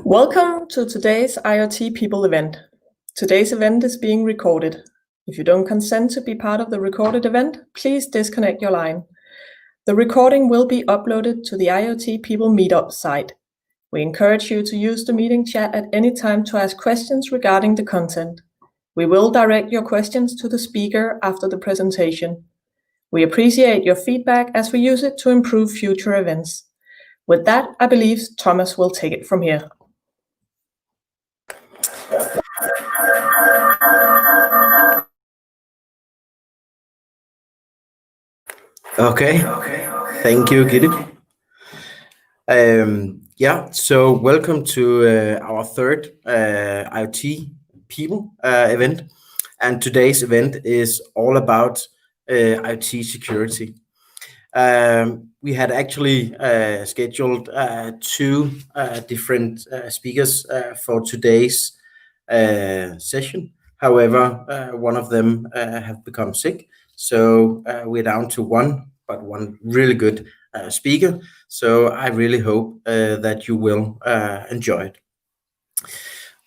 Welcome to today's IoT People event. Today's event is being recorded. If you don't consent to be part of the recorded event, please disconnect your line. The recording will be uploaded to the IoT People Meetup site. We encourage you to use the meeting chat at any time to ask questions regarding the content. We will direct your questions to the speaker after the presentation. We appreciate your feedback as we use it to improve future events. With that, I believe Thomas will take it from here. Okay, thank you, Gitte. So welcome to our third IoT People event. And today's event is all about IoT security. We had actually scheduled two different speakers for today's session. However, one of them have become sick. So we're down to one really good speaker. So I really hope that you will enjoy it.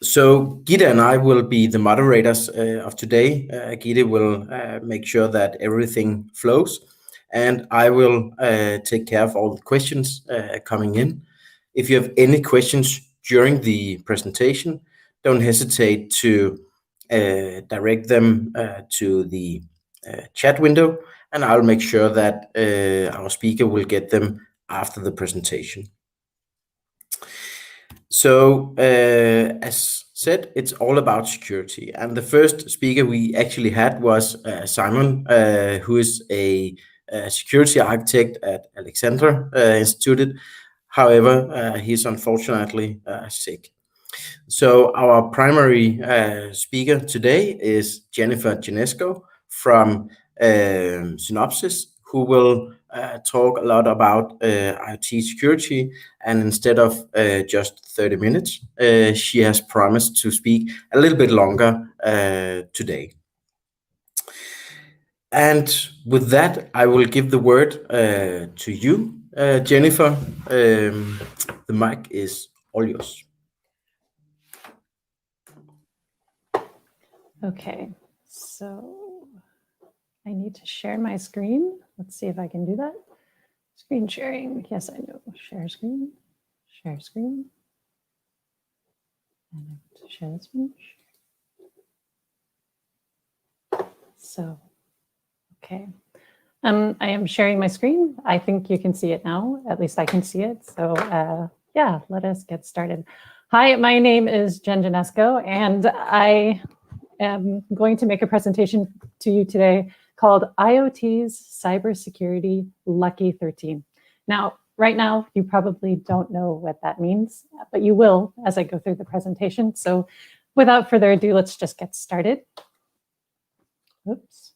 So Gitte and I will be the moderators of today. Gitte will make sure that everything flows, and I will take care of all the questions coming in. If you have any questions during the presentation, don't hesitate to direct them to the chat window, and I'll make sure that our speaker will get them after the presentation. So as said, it's all about security. And the first speaker we actually had was Simon, who is a security architect at Alexandra Institute. However, he's unfortunately sick. So our primary speaker today is Jennifer Ginesco from Synopsys, who will talk a lot about IoT security. And instead of just 30 minutes, she has promised to speak a little bit longer today. And with that, I will give the word to you, Jennifer. The mic is all yours. Okay, so I need to share my screen. Let's see if I can do that. Screen sharing, yes, I know. Share screen, share screen. And I want to share this one. So, okay. I am sharing my screen. I think you can see it now. At least I can see it. So yeah, let us get started. Hi, my name is Jen Ginesco, and I am going to make a presentation to you today called IoT's Cybersecurity Lucky 13. Now, right now, you probably don't know what that means, but you will as I go through the presentation. So without further ado, let's just get started. Oops.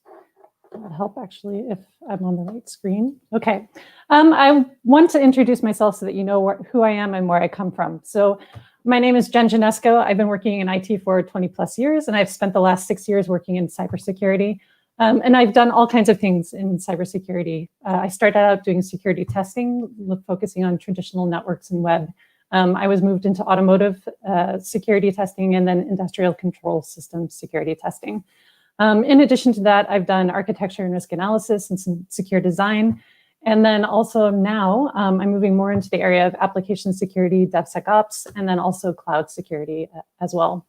That'll help actually if I'm on the right screen. Okay, I want to introduce myself so that you know who I am and where I come from. So my name is Jen Ginesco. I've been working in IT for 20 plus years, and I've spent the last 6 years working in cybersecurity. And I've done all kinds of things in cybersecurity. I started out doing security testing, focusing on traditional networks and web. I was moved into automotive security testing and then industrial control systems security testing. In addition to that, I've done architecture and risk analysis and some secure design. And then also now I'm moving more into the area of application security, DevSecOps, and then also cloud security as well.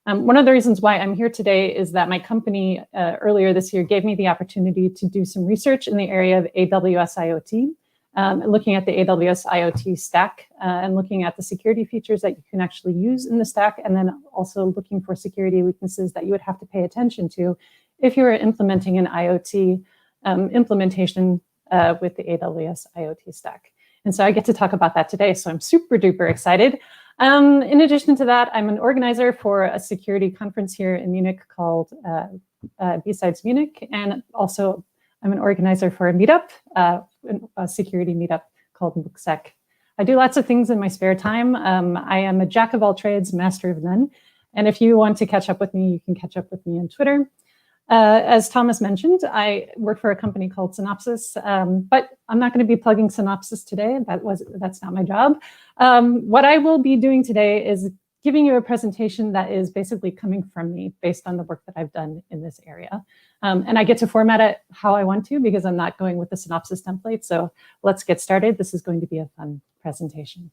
One of the reasons why I'm here today is that my company earlier this year gave me the opportunity to do some research in the area of AWS IoT, looking at the AWS IoT stack and looking at the security features that you can actually use in the stack, and then also looking for security weaknesses that you would have to pay attention to if you were implementing an IoT implementation with the AWS IoT stack. And so I get to talk about that today, so I'm super duper excited. In addition to that, I'm an organizer for a security conference here in Munich called B-Sides Munich, and also I'm an organizer for a meetup, a security meetup called MOOCSec. I do lots of things in my spare time. I am a jack of all trades, master of none. And if you want to catch up with me, you can catch up with me on Twitter. As Thomas mentioned, I work for a company called Synopsys, but I'm not going to be plugging Synopsys today. That's not my job. What I will be doing today is giving you a presentation that is basically coming from me based on the work that I've done in this area. And I get to format it how I want to because I'm not going with the Synopsys template. So let's get started. This is going to be a fun presentation.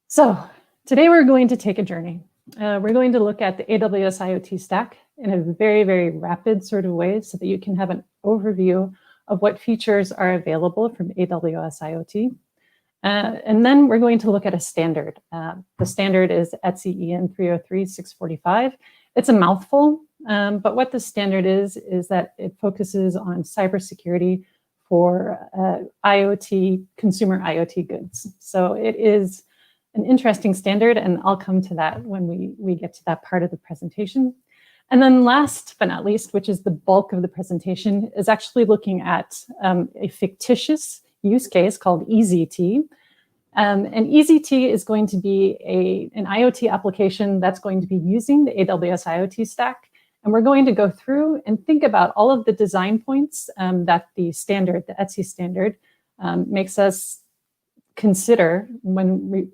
So today we're going to take a journey. We're going to look at the AWS IoT stack in a very, very rapid sort of way so that you can have an overview of what features are available from AWS IoT. And then we're going to look at a standard. The standard is ETSI EN 303-645. It's a mouthful, but what the standard is that it focuses on cybersecurity for IoT, consumer IoT goods. So it is an interesting standard, and I'll come to that when we get to that part of the presentation. And then last but not least, which is the bulk of the presentation, is actually looking at a fictitious use case called EZT. And EZT is going to be an IoT application that's going to be using the AWS IoT stack. And we're going to go through and think about all of the design points that the standard, the ETSI standard, makes us consider when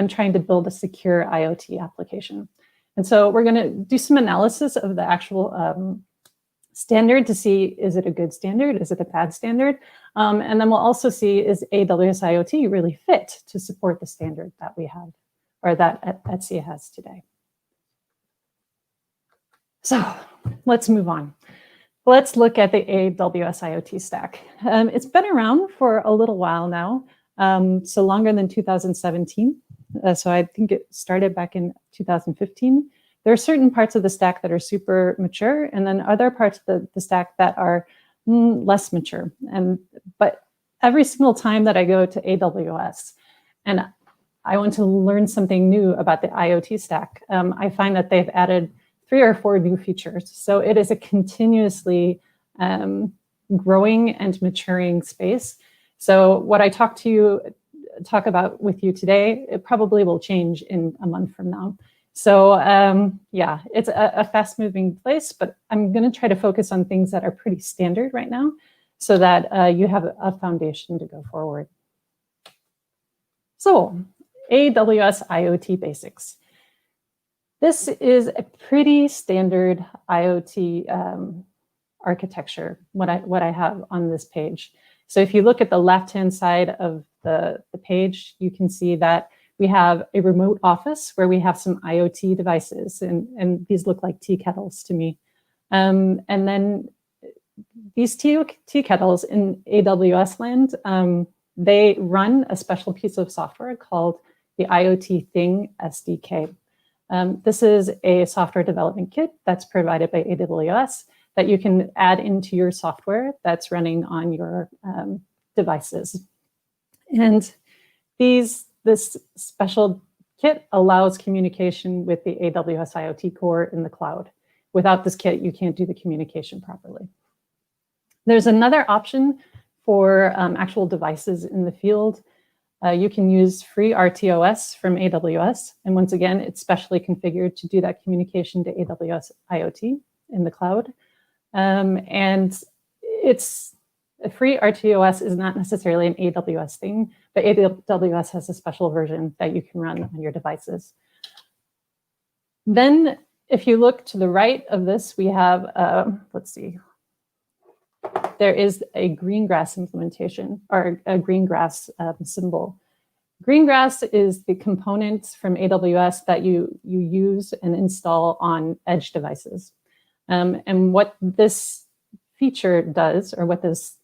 trying to build a secure IoT application. And so we're going to do some analysis of the actual standard to see, is it a good standard? Is it a bad standard? And then we'll also see, is AWS IoT really fit to support the standard that we have, or that ETSI has today? So let's move on. Let's look at the AWS IoT stack. It's been around for a little while now, so longer than 2017. So I think it started back in 2015. There are certain parts of the stack that are super mature, and then other parts of the stack that are less mature. But every single time that I go to AWS and I want to learn something new about the IoT stack, I find that they've added 3 or 4 new features. So it is a continuously growing and maturing space. So what I talk about with you today, it probably will change in a month from now. So yeah, it's a fast-moving place, but I'm going to try to focus on things that are pretty standard right now so that you have a foundation to go forward. So AWS IoT basics. This is a pretty standard IoT architecture, what I have on this page. So if you look at the left-hand side of the page, you can see that we have a remote office where we have some IoT devices, and these look like tea kettles to me. And then these tea kettles in AWS land, they run a special piece of software called the IoT Thing SDK. This is a software development kit that's provided by AWS that you can add into your software that's running on your devices. And this special kit allows communication with the AWS IoT core in the cloud. Without this kit, you can't do the communication properly. There's another option for actual devices in the field. You can use free RTOS from AWS. And once again, it's specially configured to do that communication to AWS IoT in the cloud. And it's a free RTOS is not necessarily an AWS thing, but AWS has a special version that you can run on your devices. Then if you look to the right of this, we have, let's see, there is a Greengrass implementation, or a Greengrass symbol. Greengrass is the components from AWS that you use and install on edge devices. And what this feature does, or what this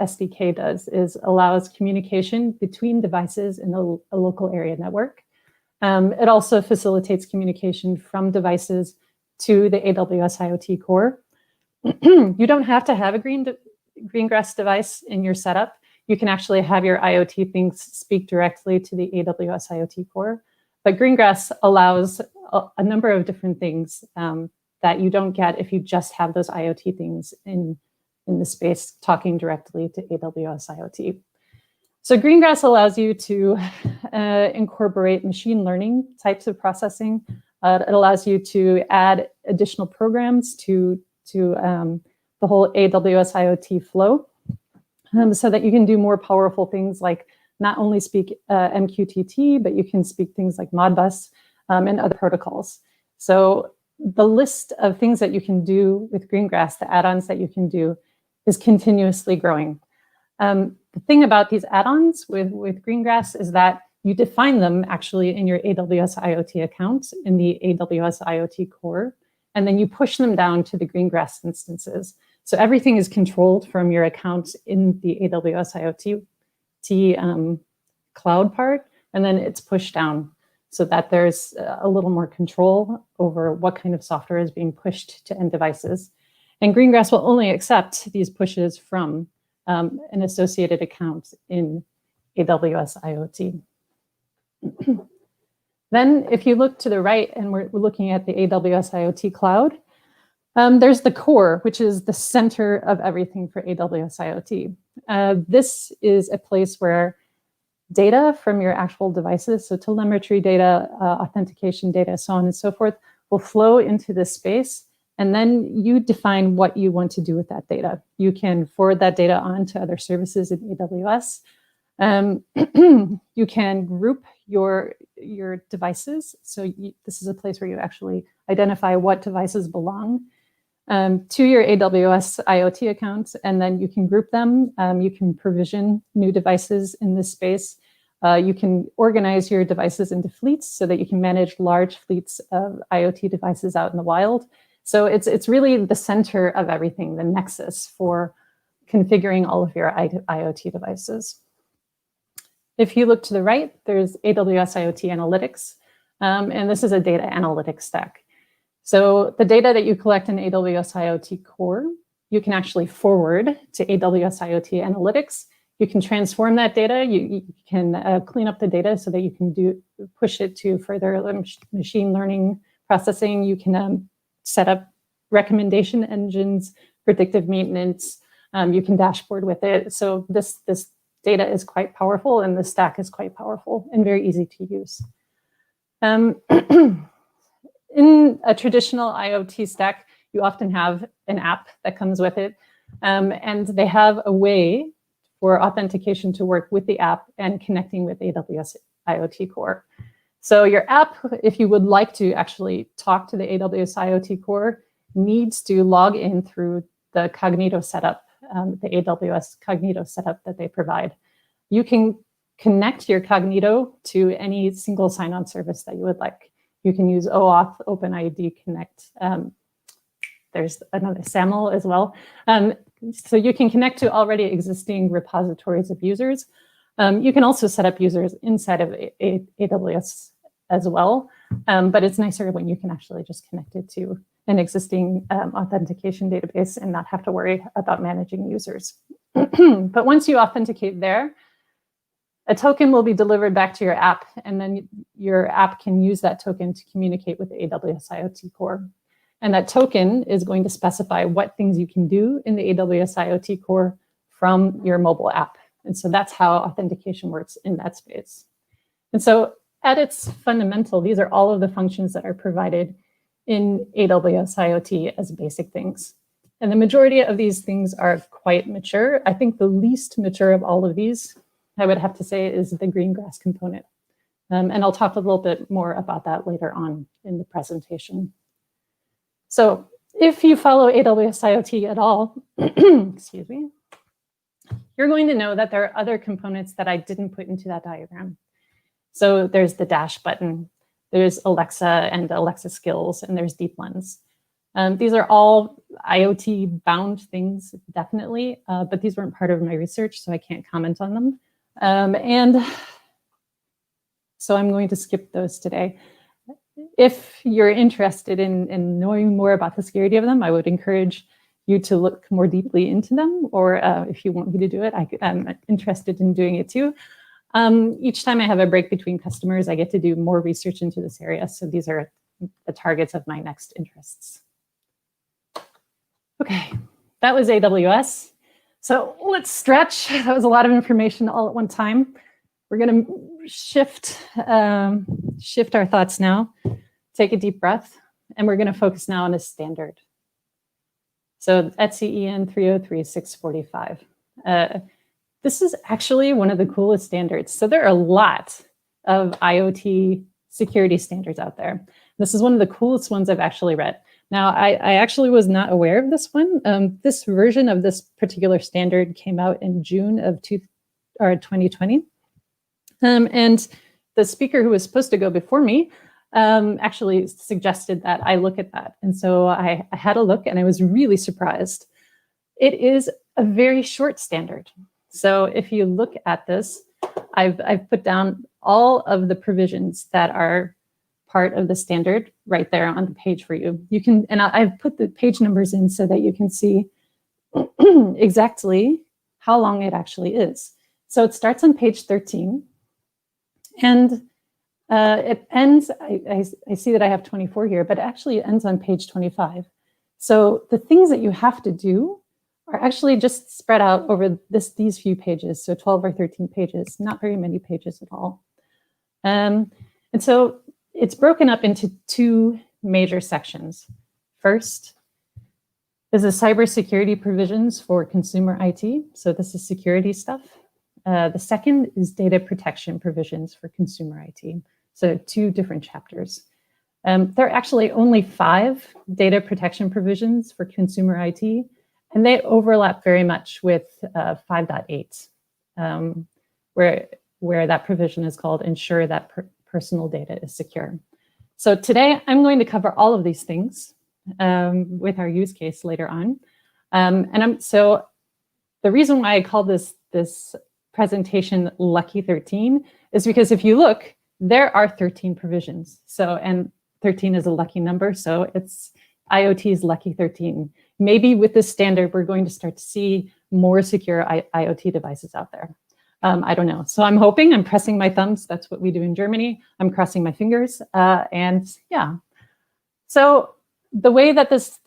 SDK does, is allows communication between devices in a local area network. It also facilitates communication from devices to the AWS IoT core. You don't have to have a Greengrass device in your setup. You can actually have your IoT things speak directly to the AWS IoT core. But Greengrass allows a number of different things that you don't get if you just have those IoT things in the space talking directly to AWS IoT. So Greengrass allows you to incorporate machine learning types of processing It allows you to add additional programs to the whole AWS IoT flow, so that you can do more powerful things like not only speak MQTT, but you can speak things like Modbus and other protocols. So the list of things that you can do with Greengrass, the add-ons that you can do, is continuously growing. The thing about these add-ons with Greengrass is that you define them actually in your AWS IoT account in the AWS IoT core, and then you push them down to the Greengrass instances. So everything is controlled from your account in the AWS IoT cloud part, and then it's pushed down so that there's a little more control over what kind of software is being pushed to end devices. And Greengrass will only accept these pushes from an associated account in AWS IoT. Then if you look to the right and we're looking at the AWS IoT cloud, there's the core, which is the center of everything for AWS IoT. This is a place where data from your actual devices, so telemetry data, authentication data, so on and so forth, will flow into this space. And then you define what you want to do with that data. You can forward that data on to other services in AWS. You can group your devices. So this is a place where you actually identify what devices belong to your AWS IoT accounts, and then you can group them. You can provision new devices in this space. You can organize your devices into fleets so that you can manage large fleets of IoT devices out in the wild. So it's really the center of everything, the nexus for configuring all of your IoT devices. If you look to the right, there's AWS IoT Analytics, and this is a data analytics stack. So the data that you collect in AWS IoT Core, you can actually forward to AWS IoT Analytics. You can transform that data. You can clean up the data so that you can push it to further machine learning processing. You can set up recommendation engines, predictive maintenance. You can dashboard with it. So this data is quite powerful, and the stack is quite powerful and very easy to use. In a traditional IoT stack, you often have an app that comes with it, and they have a way for authentication to work with the app and connecting with AWS IoT Core. So your app, if you would like to actually talk to the AWS IoT Core, needs to log in through the Cognito setup, the AWS Cognito setup that they provide. You can connect your Cognito to any single sign-on service that you would like. You can use OAuth, OpenID Connect. There's another SAML as well. So you can connect to already existing repositories of users. You can also set up users inside of AWS as well, but it's nicer when you can actually just connect it to an existing authentication database and not have to worry about managing users. But once you authenticate there, a token will be delivered back to your app, and then your app can use that token to communicate with the AWS IoT Core. And that token is going to specify what things you can do in the AWS IoT Core from your mobile app. And so that's how authentication works in that space. And so at its fundamental, these are all of the functions that are provided in AWS IoT as basic things. And the majority of these things are quite mature. I think the least mature of all of these, I would have to say, is the Greengrass component. And I'll talk a little bit more about that later on in the presentation. So if you follow AWS IoT at all, excuse me, you're going to know that there are other components that I didn't put into that diagram. So there's the dash button, there's Alexa and Alexa skills, and there's Deep Lens. These are all IoT bound things, definitely, but these weren't part of my research, so I can't comment on them. And so I'm going to skip those today. If you're interested in knowing more about the security of them, I would encourage you to look more deeply into them, or if you want me to do it, I'm interested in doing it too. Each time I have a break between customers, I get to do more research into this area. So these are the targets of my next interests. Okay, that was AWS. So let's stretch. That was a lot of information all at one time. We're going to shift our thoughts now take a deep breath, and we're going to focus now on a standard. So ETSI EN 303-645. This is actually one of the coolest standards. So there are a lot of IoT security standards out there. This is one of the coolest ones I've actually read. Now, I actually was not aware of this one. This version of this particular standard came out in June of 2020. And the speaker who was supposed to go before me actually suggested that I look at that. And so I had a look, and I was really surprised. It is a very short standard. So if you look at this, I've put down all of the provisions that are part of the standard right there on the page for you. You can, and I've put the page numbers in so that you can see exactly how long it actually is. So it starts on page 13, and it ends, I see that I have 24 here, but actually it ends on page 25. So the things that you have to do are actually just spread out over these few pages, so 12 or 13 pages, not very many pages at all. And so it's broken up into two major sections. First is the cybersecurity provisions for consumer IT. So this is security stuff. The second is data protection provisions for consumer IT. So two different chapters. There are actually only 5 data protection provisions for consumer IT, and they overlap very much with 5.8, where that provision is called ensure that personal data is secure. So today I'm going to cover all of these things with our use case later on. So the reason why I call this presentation Lucky 13 is because if you look, there are 13 provisions. So, and 13 is a lucky number, so it's IoT's Lucky 13. Maybe with this standard, we're going to start to see more secure IoT devices out there. I don't know. So I'm hoping, I'm pressing my thumbs. That's what we do in Germany. I'm crossing my fingers. And yeah. So the way that this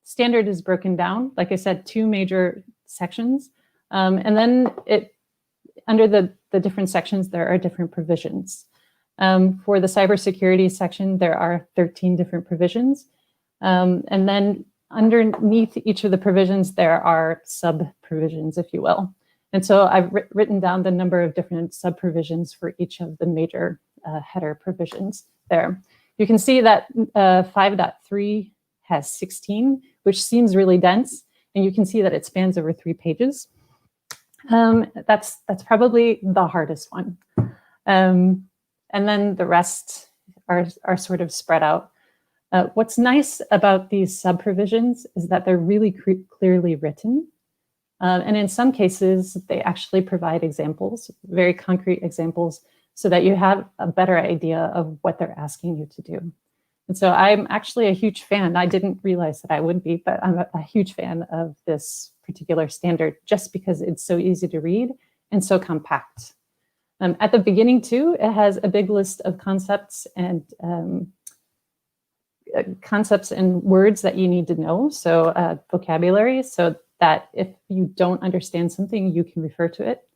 standard is broken down, like I said, 2 major sections. And then under the different sections, there are different provisions. For the cybersecurity section, there are 13 different provisions. And then underneath each of the provisions, there are sub-provisions, if you will. And so I've written down the number of different sub-provisions for each of the major header provisions there. You can see that 5.3 has 16, which seems really dense. And you can see that it spans over 3 pages. That's probably the hardest one. And then the rest are sort of spread out. What's nice about these sub-provisions is that they're really clearly written. And in some cases, they actually provide examples, very concrete examples, so that you have a better idea of what they're asking you to do. And so I'm actually a huge fan. I didn't realize that I would be, but I'm a huge fan of this particular standard just because it's so easy to read and so compact. At the beginning too, it has a big list of concepts and words that you need to know. So vocabulary, so that if you don't understand something, you can refer to it.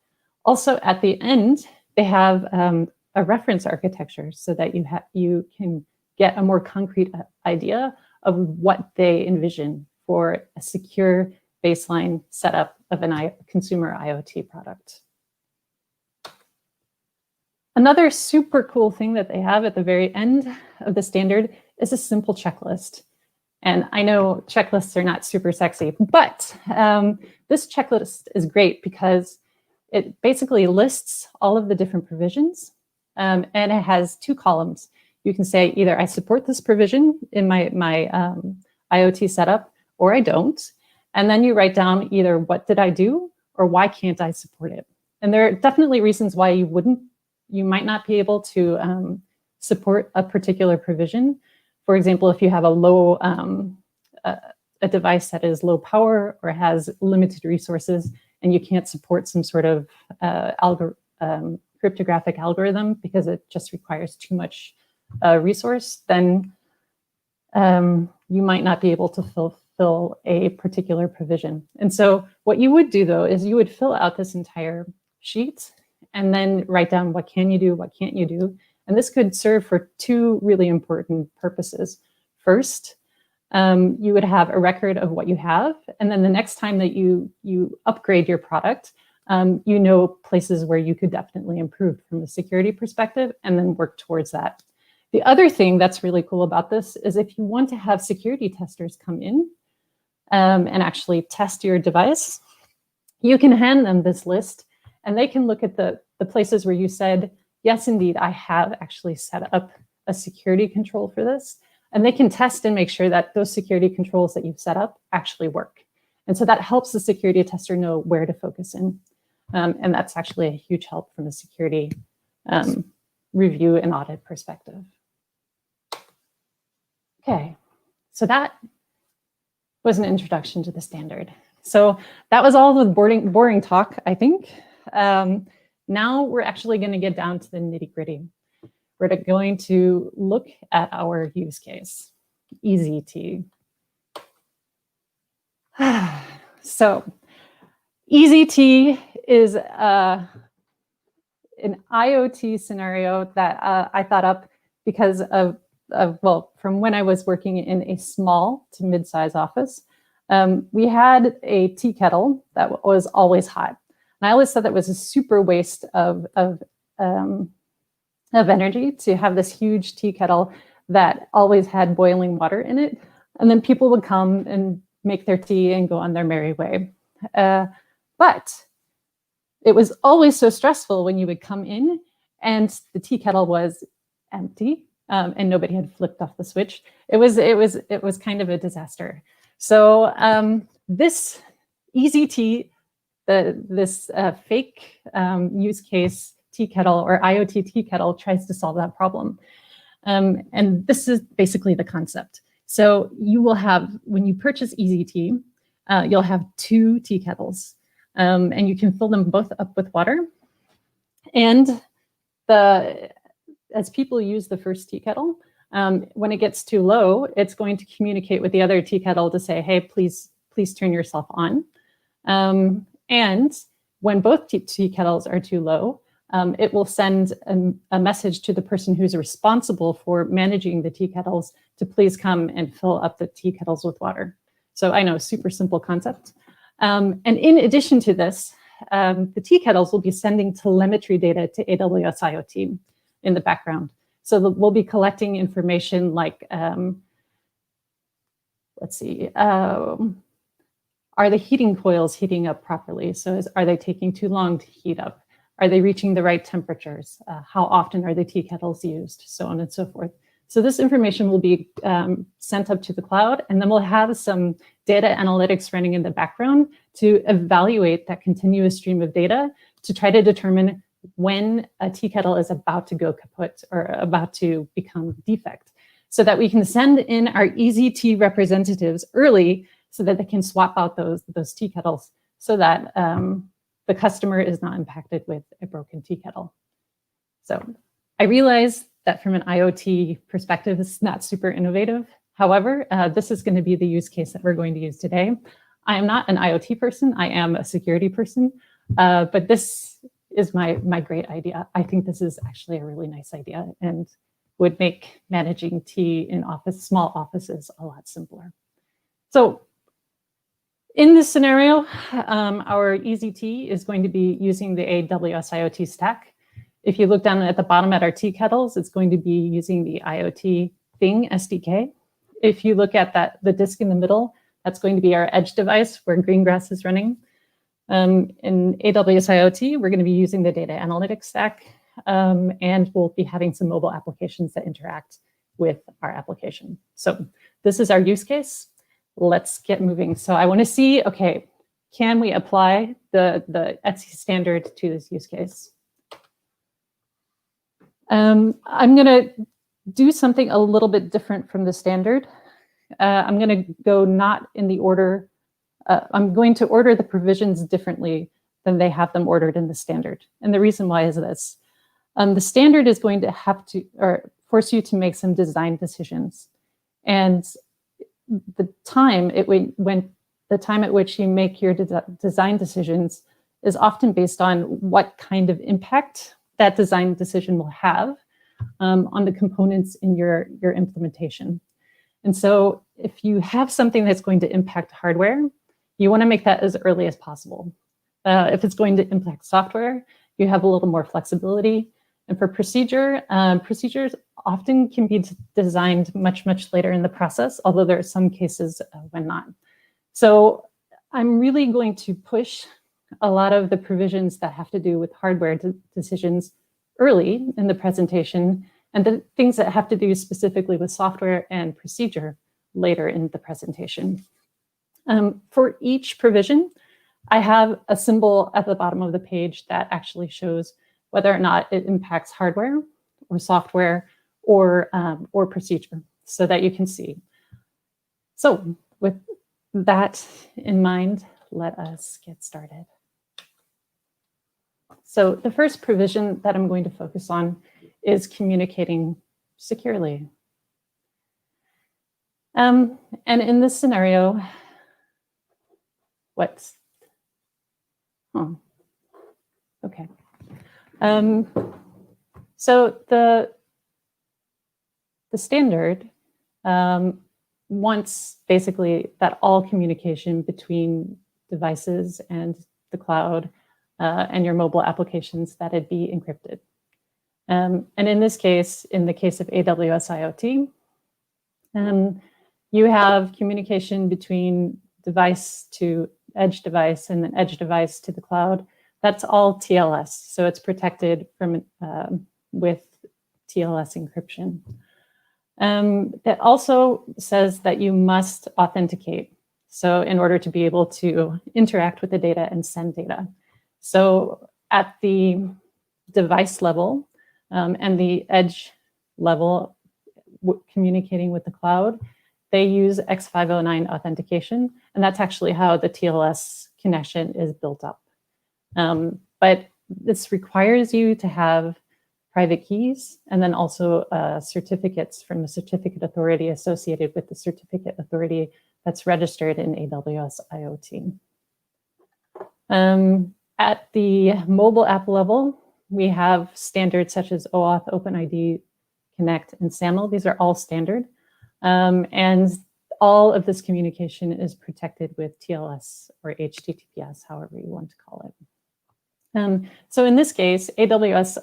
Also at the end, they have a reference architecture so that you can get a more concrete idea of what they envision for a secure baseline setup of a consumer IoT product. Another super cool thing that they have at the very end of the standard is a simple checklist. And I know checklists are not super sexy, but this checklist is great because it basically lists all of the different provisions, and it has 2 columns. You can say either I support this provision in my IoT setup, or I don't. And then you write down either what did I do or why can't I support it. And there are definitely reasons why you might not be able to support a particular provision. For example, if you have a device that is low power or has limited resources and you can't support some sort of cryptographic algorithm because it just requires too much resource, then you might not be able to fulfill a particular provision. And so what you would do though, is you would fill out this entire sheet and then write down what can you do, what can't you do, And this could serve for two really important purposes. First, you would have a record of what you have. And then the next time that you upgrade your product, you know places where you could definitely improve from a security perspective and then work towards that. The other thing that's really cool about this is if you want to have security testers come in and actually test your device, you can hand them this list and they can look at the places where you said, yes, indeed, I have actually set up a security control for this. And they can test and make sure that those security controls that you've set up actually work. And so that helps the security tester know where to focus in. And that's actually a huge help from a security review and audit perspective. Okay, so that was an introduction to the standard. So that was all the boring talk, I think. Now we're actually going to get down to the nitty-gritty. We're going to look at our use case, EasyT. So EasyT is an IoT scenario that I thought up because of, well, from when I was working in a small to mid-size office. We had a tea kettle that was always hot. And I always thought that was a super waste of energy to have this huge tea kettle that always had boiling water in it. And then people would come and make their tea and go on their merry way. But it was always so stressful when you would come in and the tea kettle was empty and nobody had flipped off the switch. It was kind of a disaster. So this EasyT, this fake use case tea kettle or IoT tea kettle tries to solve that problem. And this is basically the concept. So you will have, when you purchase EasyT, you'll have two tea kettles and you can fill them both up with water. And as people use the first tea kettle, when it gets too low, it's going to communicate with the other tea kettle to say, hey, please turn yourself on. And when both tea kettles are too low, it will send a message to the person who's responsible for managing the tea kettles to please come and fill up the tea kettles with water. So I know, super simple concept. And in addition to this, the tea kettles will be sending telemetry data to AWS IoT in the background. So we'll be collecting information like, let's see, are the heating coils heating up properly? So are they taking too long to heat up? Are they reaching the right temperatures? How often are the tea kettles used? So on and so forth. So this information will be sent up to the cloud, and then we'll have some data analytics running in the background to evaluate that continuous stream of data to try to determine when a tea kettle is about to go kaput or about to become defect, so that we can send in our EasyT representatives early so that they can swap out those tea kettles so that the customer is not impacted with a broken tea kettle. So I realize that from an IoT perspective, it's not super innovative. However, this is going to be the use case that we're going to use today. I am not an IoT person. I am a security person, but this is my great idea. I think this is actually a really nice idea and would make managing tea in small offices a lot simpler. So in this scenario, our EasyT is going to be using the AWS IoT stack. If you look down at the bottom at our tea kettles, it's going to be using the IoT Thing SDK. If you look at the disk in the middle, that's going to be our edge device where Greengrass is running. In AWS IoT, we're going to be using the data analytics stack, and we'll be having some mobile applications that interact with our application. So this is our use case. Let's get moving. So I want to see, okay, can we apply the ETSI standard to this use case? I'm going to do something a little bit different from the standard. I'm going to go not in the order. I'm going to order the provisions differently than they have them ordered in the standard. And the reason why is this. The standard is going to have to, or force you to make some design decisions. And the time at which you make your design decisions is often based on what kind of impact that design decision will have on the components in your implementation. And so if you have something that's going to impact hardware, you want to make that as early as possible. If it's going to impact software, you have a little more flexibility. And for procedures often can be designed much, much later in the process, although there are some cases when not. So I'm really going to push a lot of the provisions that have to do with hardware decisions early in the presentation, and the things that have to do specifically with software and procedure later in the presentation. For each provision, I have a symbol at the bottom of the page that actually shows whether or not it impacts hardware or software or procedure, so that you can see. So with that in mind, let us get started. So the first provision that I'm going to focus on is communicating securely. And in this scenario, okay. So the standard wants basically that all communication between devices and the cloud and your mobile applications, that it be encrypted. And in this case, in the case of AWS IoT, you have communication between device to edge device and then edge device to the cloud. That's all TLS, so it's protected from with TLS encryption. That also says that you must authenticate, so in order to be able to interact with the data and send data. So at the device level and the edge level, communicating with the cloud, they use X509 authentication, and that's actually how the TLS connection is built up. But this requires you to have private keys and then also certificates from the certificate authority associated with the certificate authority that's registered in AWS IoT. At the mobile app level, we have standards such as OAuth, OpenID, Connect, and SAML. These are all standard. And all of this communication is protected with TLS or HTTPS, however you want to call it. So in this case, AWS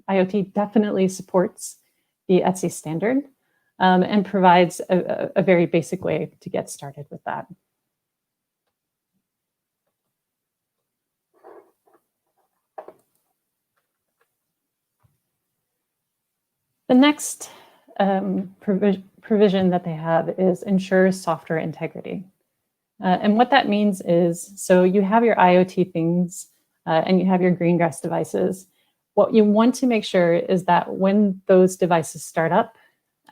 IoT definitely supports the ETSI standard and provides a very basic way to get started with that. The next provision that they have is ensure software integrity. And what that means is, so you have your IoT things and you have your green grass devices. What you want to make sure is that when those devices start up,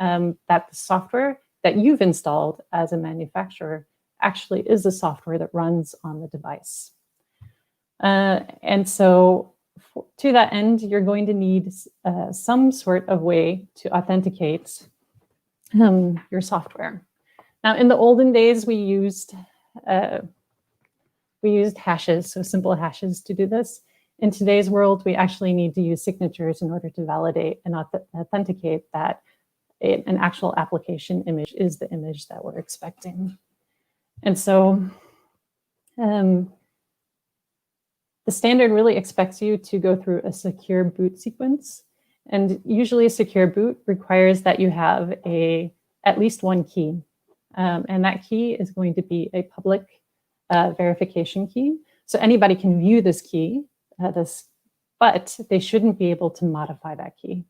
that the software that you've installed as a manufacturer actually is the software that runs on the device. And so to that end, you're going to need some sort of way to authenticate your software. Now, in the olden days, we used hashes, so simple hashes to do this. In today's world, we actually need to use signatures in order to validate and authenticate that an actual application image is the image that we're expecting. And so the standard really expects you to go through a secure boot sequence. And usually a secure boot requires that you have at least one key. And that key is going to be a public verification key. So anybody can view this key, but they shouldn't be able to modify that key.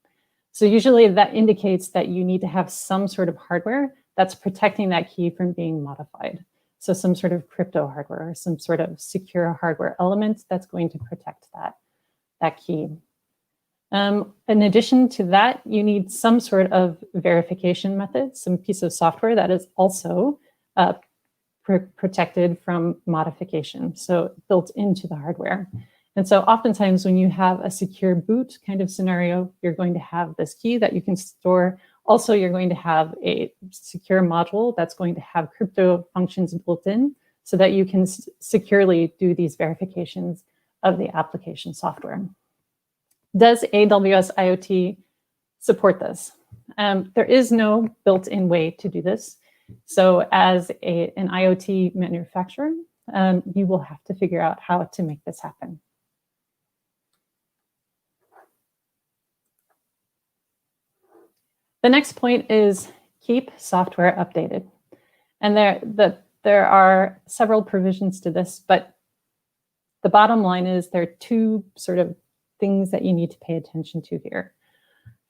So usually that indicates that you need to have some sort of hardware that's protecting that key from being modified. So some sort of crypto hardware or some sort of secure hardware element that's going to protect that key. In addition to that, you need some sort of verification method, some piece of software that is also protected from modification, so built into the hardware. And so oftentimes when you have a secure boot kind of scenario, you're going to have this key that you can store. Also, you're going to have a secure module that's going to have crypto functions built in so that you can securely do these verifications of the application software. Does AWS IoT support this. There is no built-in way to do this. So as an IoT manufacturer, you will have to figure out how to make this happen. The next point is keep software updated. And there are several provisions to this, but the bottom line is there are two sort of things that you need to pay attention to here.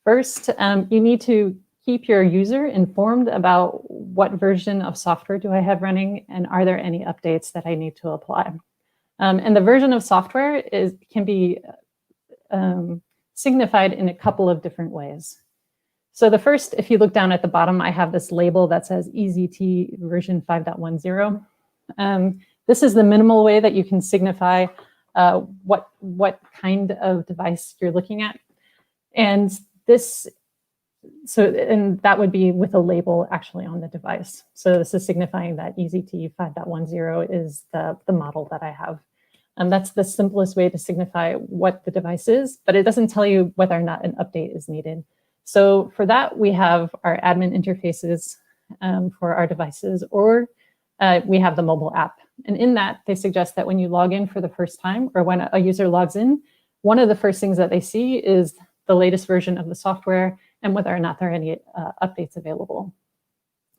First, you need to keep your user informed about what version of software do I have running and are there any updates that I need to apply. And the version of software can be signified in a couple of different ways. So the first, if you look down at the bottom, I have this label that says EZT version 5.10. This is the minimal way that you can signify what kind of device you're looking at. And that would be with a label actually on the device. So this is signifying that EZT 5.10 is the model that I have. And that's the simplest way to signify what the device is, but it doesn't tell you whether or not an update is needed. So for that, we have our admin interfaces for our devices, or we have the mobile app. And in that, they suggest that when you log in for the first time, or when a user logs in, one of the first things that they see is the latest version of the software and whether or not there are any updates available.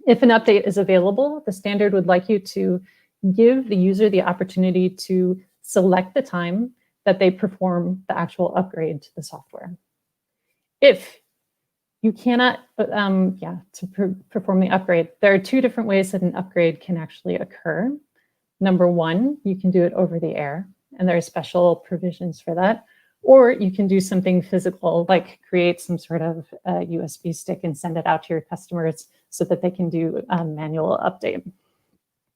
If an update is available, the standard would like you to give the user the opportunity to select the time that they perform the actual upgrade to the software. If you cannot, perform the upgrade, there are two different ways that an upgrade can actually occur. Number one, you can do it over the air, and there are special provisions for that. Or you can do something physical, like create some sort of USB stick and send it out to your customers so that they can do a manual update.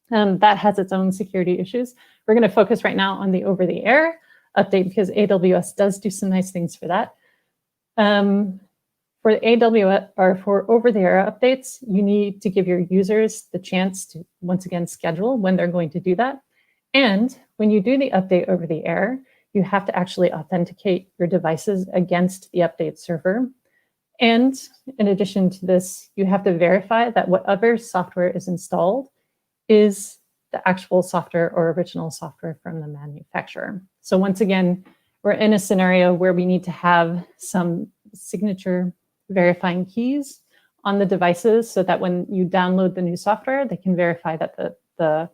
That has its own security issues. We're going to focus right now on the over-the-air update because AWS does do some nice things for that. For AWS or for over-the-air updates, you need to give your users the chance to once again schedule when they're going to do that. And when you do the update over the air, you have to actually authenticate your devices against the update server. And in addition to this, you have to verify that whatever software is installed is the actual software or original software from the manufacturer. So once again, we're in a scenario where we need to have some signature verifying keys on the devices so that when you download the new software, they can verify that the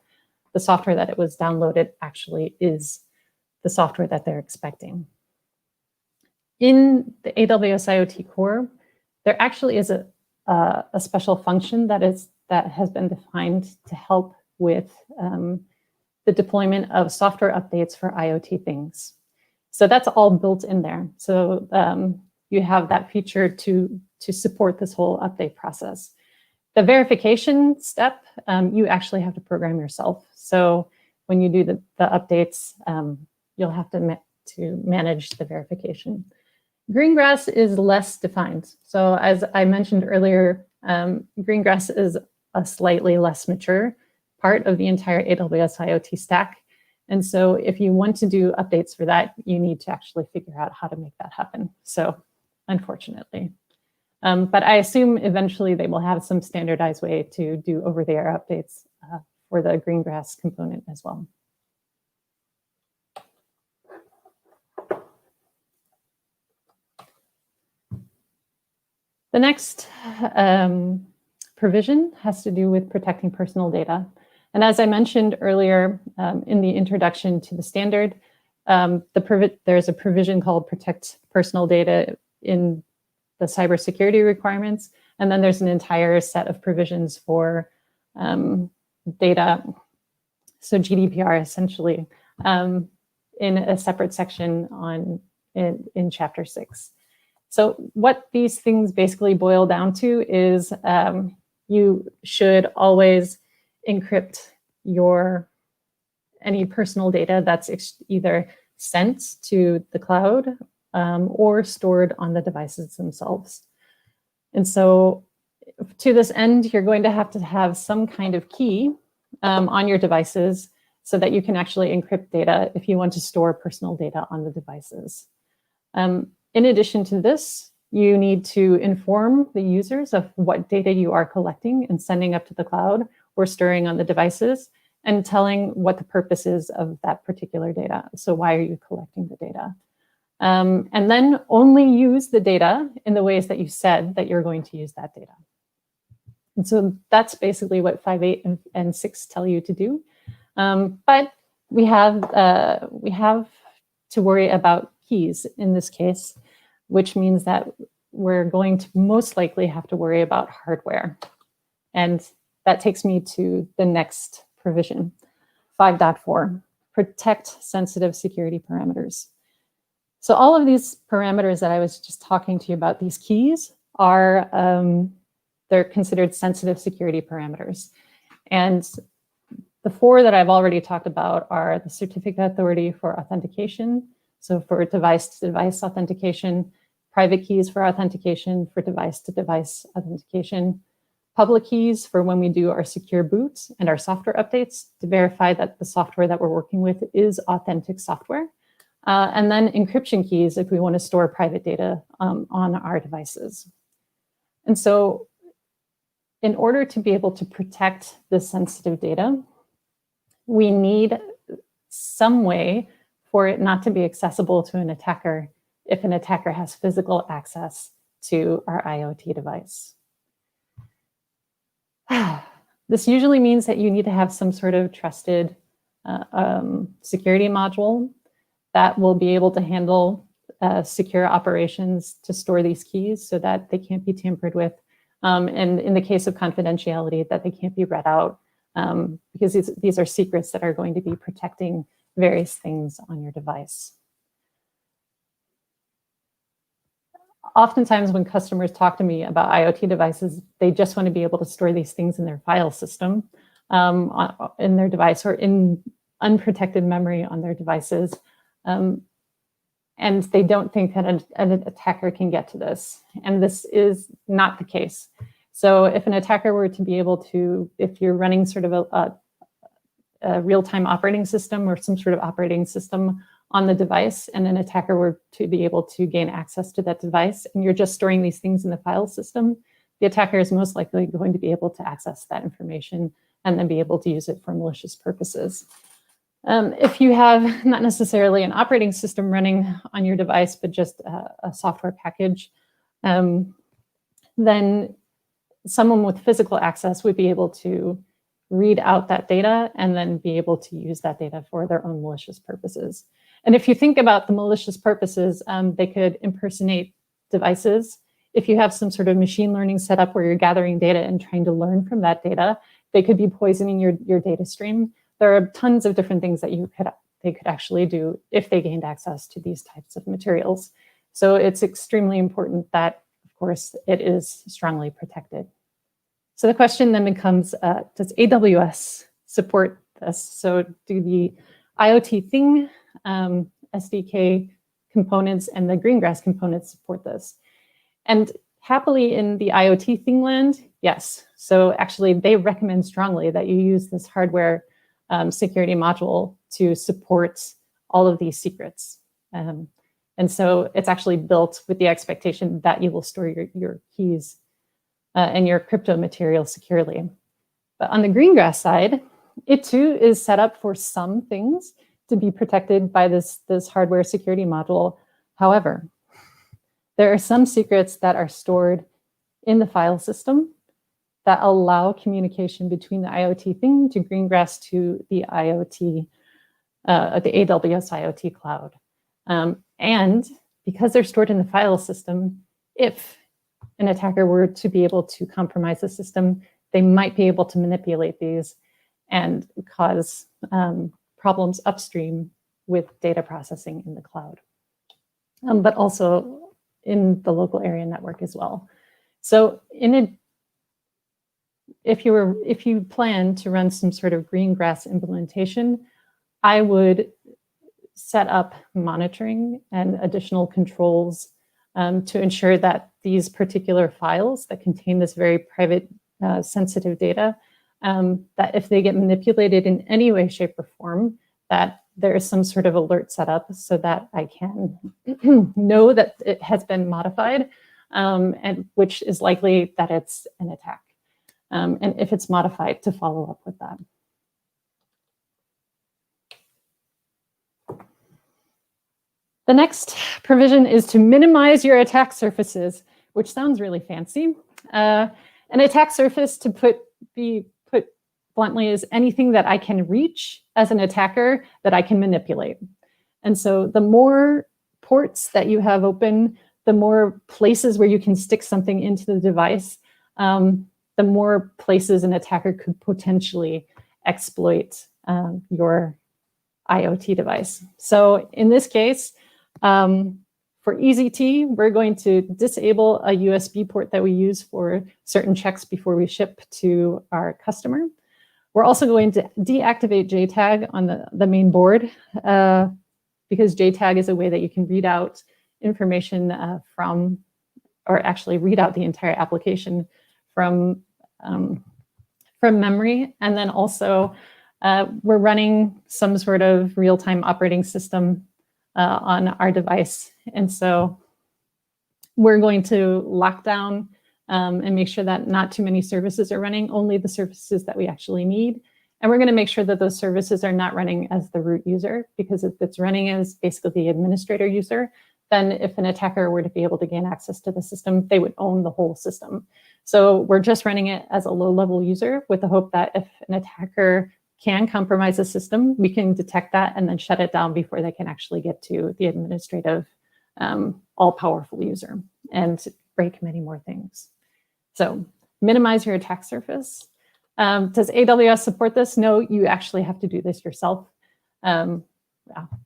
software that it was downloaded actually is the software that they're expecting. In the AWS IoT Core, there actually is a special function that has been defined to help with the deployment of software updates for IoT things. So that's all built in there. So you have that feature to support this whole update process. The verification step, you actually have to program yourself. So when you do the updates, you'll have to manage the verification. Greengrass is less defined. So as I mentioned earlier, Greengrass is a slightly less mature part of the entire AWS IoT stack. And so if you want to do updates for that, you need to actually figure out how to make that happen. So unfortunately. But I assume eventually they will have some standardized way to do over-the-air updates for the Greengrass component as well. The next provision has to do with protecting personal data. And as I mentioned earlier in the introduction to the standard, there's a provision called protect personal data in the cybersecurity requirements. And then there's an entire set of provisions for data. So GDPR essentially in a separate section in chapter 6. So what these things basically boil down to is you should always encrypt any personal data that's either sent to the cloud or stored on the devices themselves. And so to this end, you're going to have some kind of key on your devices so that you can actually encrypt data if you want to store personal data on the devices. In addition to this, You need to inform the users of what data you are collecting and sending up to the cloud or storing on the devices, and telling what the purpose is of that particular data. So why are you collecting the data? And then only use the data in the ways that you said that you're going to use that data. And so that's basically what 5.8 and 6 tell you to do. But we have to worry about keys in this case, which means that we're going to most likely have to worry about hardware. And that takes me to the next provision, 5.4, protect sensitive security parameters. So all of these parameters that I was just talking to you about, these keys, are they're considered sensitive security parameters. And the 4 that I've already talked about are the certificate authority for authentication, so for device-to-device authentication, private keys for authentication, for device-to-device authentication, public keys for when we do our secure boots and our software updates to verify that the software that we're working with is authentic software. And then encryption keys if we want to store private data on our devices. And so in order to be able to protect this sensitive data, we need some way for it not to be accessible to an attacker if an attacker has physical access to our IoT device. This usually means that you need to have some sort of trusted security module that will be able to handle secure operations to store these keys so that they can't be tampered with. And in the case of confidentiality, that they can't be read out because these are secrets that are going to be protecting various things on your device. Oftentimes when customers talk to me about IoT devices, they just want to be able to store these things in their file system in their device or in unprotected memory on their devices. And they don't think that an attacker can get to this. And this is not the case. So if an attacker were to be able to, if you're running sort of a real-time operating system or some sort of operating system on the device, and an attacker were to be able to gain access to that device, and you're just storing these things in the file system, the attacker is most likely going to be able to access that information and then be able to use it for malicious purposes. If you have not necessarily an operating system running on your device, but just a software package, then someone with physical access would be able to read out that data and then be able to use that data for their own malicious purposes. And if you think about the malicious purposes, they could impersonate devices. If you have some sort of machine learning setup where you're gathering data and trying to learn from that data, they could be poisoning your data stream. There are tons of different things that they could actually do if they gained access to these types of materials. So it's extremely important that, of course, it is strongly protected. So the question then becomes, does AWS support this? So do the IoT Thing SDK components and the Greengrass components support this? And happily in the IoT Thing land, yes. So actually they recommend strongly that you use this hardware security module to support all of these secrets. And so it's actually built with the expectation that you will store your keys and your crypto material securely. But on the Greengrass side, it too is set up for some things to be protected by this hardware security module. However, there are some secrets that are stored in the file system that allow communication between the IoT Thing to Greengrass to the IoT, the AWS IoT cloud. And because they're stored in the file system, if an attacker were to be able to compromise the system, they might be able to manipulate these and cause problems upstream with data processing in the cloud, but also in the local area network as well. So if you plan to run some sort of Greengrass implementation, I would set up monitoring and additional controls to ensure that these particular files that contain this very private, sensitive data, that if they get manipulated in any way, shape, or form, that there is some sort of alert set up so that I can know that it has been modified and which is likely that it's an attack. And if it's modified, to follow up with that. The next provision is to minimize your attack surfaces, which sounds really fancy. An attack surface, to put bluntly, is anything that I can reach as an attacker that I can manipulate. And so the more ports that you have open, the more places where you can stick something into the device, the more places an attacker could potentially exploit your IoT device. So in this case, for EZT, we're going to disable a USB port that we use for certain checks before we ship to our customer. We're also going to deactivate JTAG on the main board because JTAG is a way that you can read out information from, or actually read out the entire application from memory. And then also we're running some sort of real-time operating system on our device. And so we're going to lock down and make sure that not too many services are running, only the services that we actually need. And we're going to make sure that those services are not running as the root user, because if it's running as basically the administrator user, then if an attacker were to be able to gain access to the system, they would own the whole system. So we're just running it as a low-level user with the hope that if an attacker can compromise the system, we can detect that and then shut it down before they can actually get to the administrative, all-powerful user and break many more things. So minimize your attack surface. Does AWS support this? No, you actually have to do this yourself. And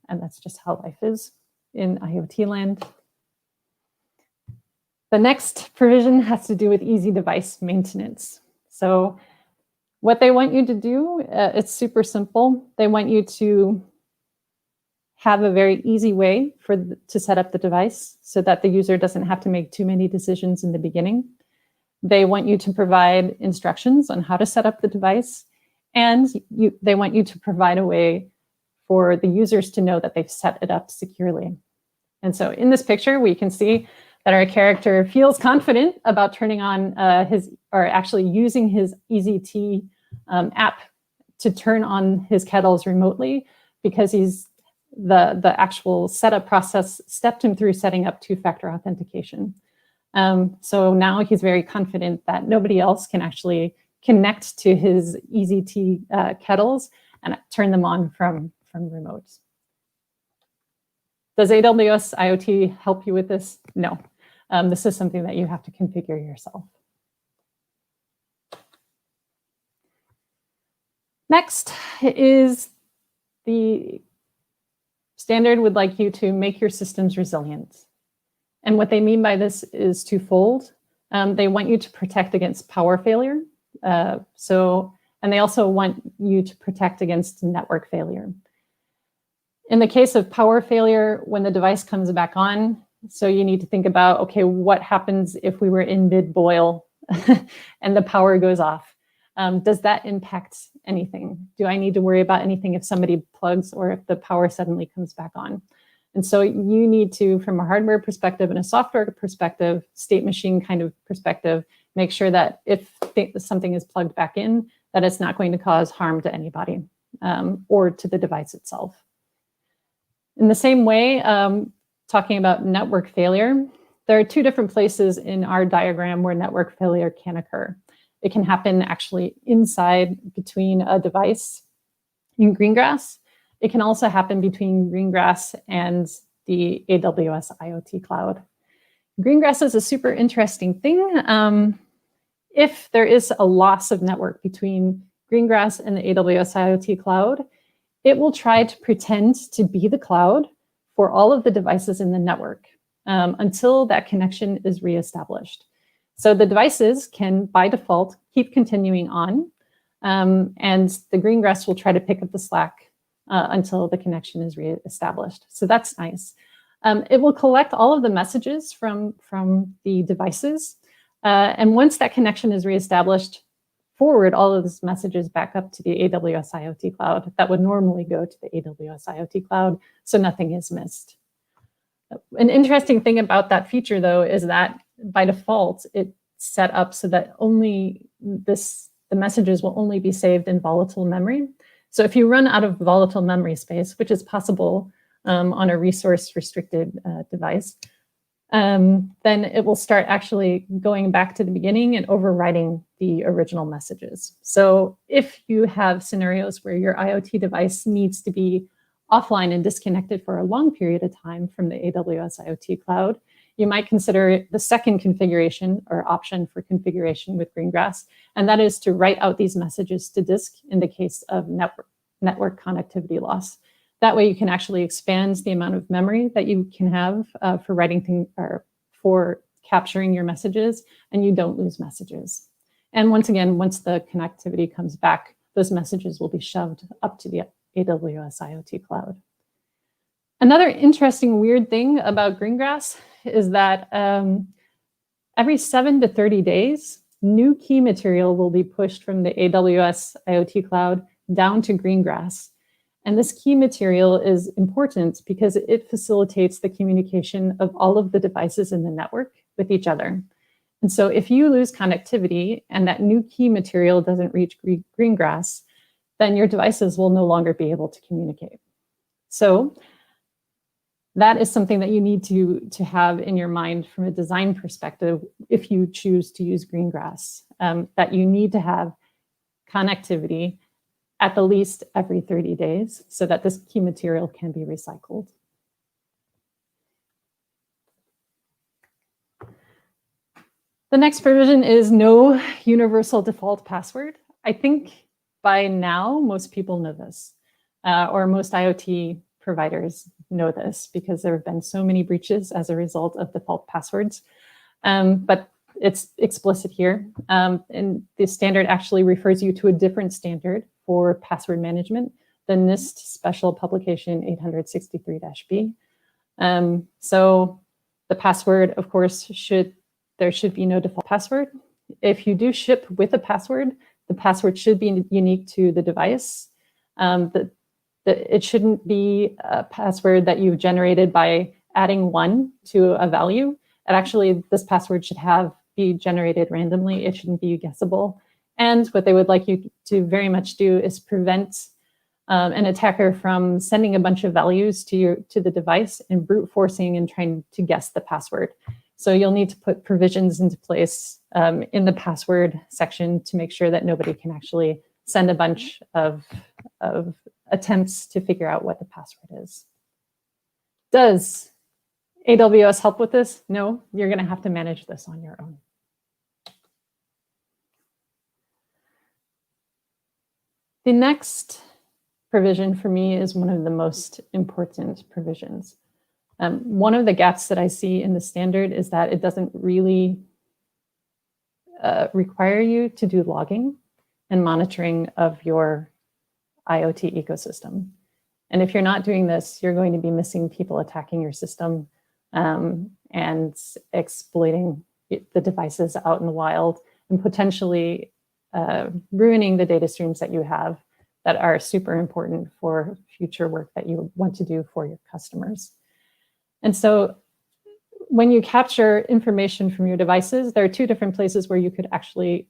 that's just how life is in IoT land. The next provision has to do with easy device maintenance. So what they want you to do, it's super simple. They want you to have a very easy way to set up the device so that the user doesn't have to make too many decisions in the beginning. They want you to provide instructions on how to set up the device, and they want you to provide a way for the users to know that they've set it up securely. And so in this picture, we can see that our character feels confident about turning on actually using his EZT app to turn on his kettles remotely, because the actual setup process stepped him through setting up two-factor authentication. So now he's very confident that nobody else can actually connect to his EZT kettles and turn them on from remote. Does AWS IoT help you with this? No. This is something that you have to configure yourself. Next is the standard would like you to make your systems resilient. And what they mean by this is twofold. They want you to protect against power failure. And they also want you to protect against network failure. In the case of power failure, when the device comes back on, so you need to think about, okay, what happens if we were in mid-boil and the power goes off? Does that impact anything? Do I need to worry about anything if somebody plugs or if the power suddenly comes back on? And so you need to, from a hardware perspective and a software perspective, state machine kind of perspective, make sure that if something is plugged back in, that it's not going to cause harm to anybody or to the device itself. In the same way, talking about network failure, there are two different places in our diagram where network failure can occur. It can happen actually inside between a device in Greengrass. It can also happen between Greengrass and the AWS IoT cloud. Greengrass is a super interesting thing. If there is a loss of network between Greengrass and the AWS IoT cloud, it will try to pretend to be the cloud for all of the devices in the network until that connection is reestablished. So the devices can, by default, keep continuing on, and the Greengrass will try to pick up the slack until the connection is reestablished. So that's nice. It will collect all of the messages from the devices, and once that connection is reestablished, forward all of those messages back up to the AWS IoT cloud that would normally go to the AWS IoT cloud, so nothing is missed. An interesting thing about that feature, though, is that by default, it's set up so that only the messages will only be saved in volatile memory. So if you run out of volatile memory space, which is possible on a resource-restricted device, then it will start actually going back to the beginning and overwriting the original messages. So if you have scenarios where your IoT device needs to be offline and disconnected for a long period of time from the AWS IoT cloud, you might consider the second configuration or option for configuration with Greengrass, and that is to write out these messages to disk in the case of network connectivity loss. That way you can actually expand the amount of memory that you can have for writing things or for capturing your messages, and you don't lose messages. And once again, once the connectivity comes back, those messages will be shoved up to the AWS IoT cloud. Another interesting weird thing about Greengrass is that every 7 to 30 days, new key material will be pushed from the AWS IoT cloud down to Greengrass. And this key material is important because it facilitates the communication of all of the devices in the network with each other. And so if you lose connectivity and that new key material doesn't reach Greengrass, then your devices will no longer be able to communicate. So that is something that you need to have in your mind from a design perspective if you choose to use Greengrass, that you need to have connectivity at the least every 30 days so that this key material can be recycled. The next provision is no universal default password. I think by now, most people know this, or most IoT providers know this because there have been so many breaches as a result of default passwords. But it's explicit here. And the standard actually refers you to a different standard for password management, the NIST Special Publication 863-B. So the password, of course, there should be no default password. If you do ship with a password, the password should be unique to the device. It shouldn't be a password that you've generated by adding 1 to a value. And actually, this password should be generated randomly. It shouldn't be guessable. And what they would like you to very much do is prevent an attacker from sending a bunch of values to the device and brute forcing and trying to guess the password. So you'll need to put provisions into place in the password section to make sure that nobody can actually send a bunch of attempts to figure out what the password is. Does AWS help with this? No, you're going to have to manage this on your own. The next provision for me is one of the most important provisions. One of the gaps that I see in the standard is that it doesn't really require you to do logging and monitoring of your IoT ecosystem. And if you're not doing this, you're going to be missing people attacking your system and exploiting the devices out in the wild and potentially ruining the data streams that you have that are super important for future work that you want to do for your customers. And so when you capture information from your devices, there are 2 different places where you could actually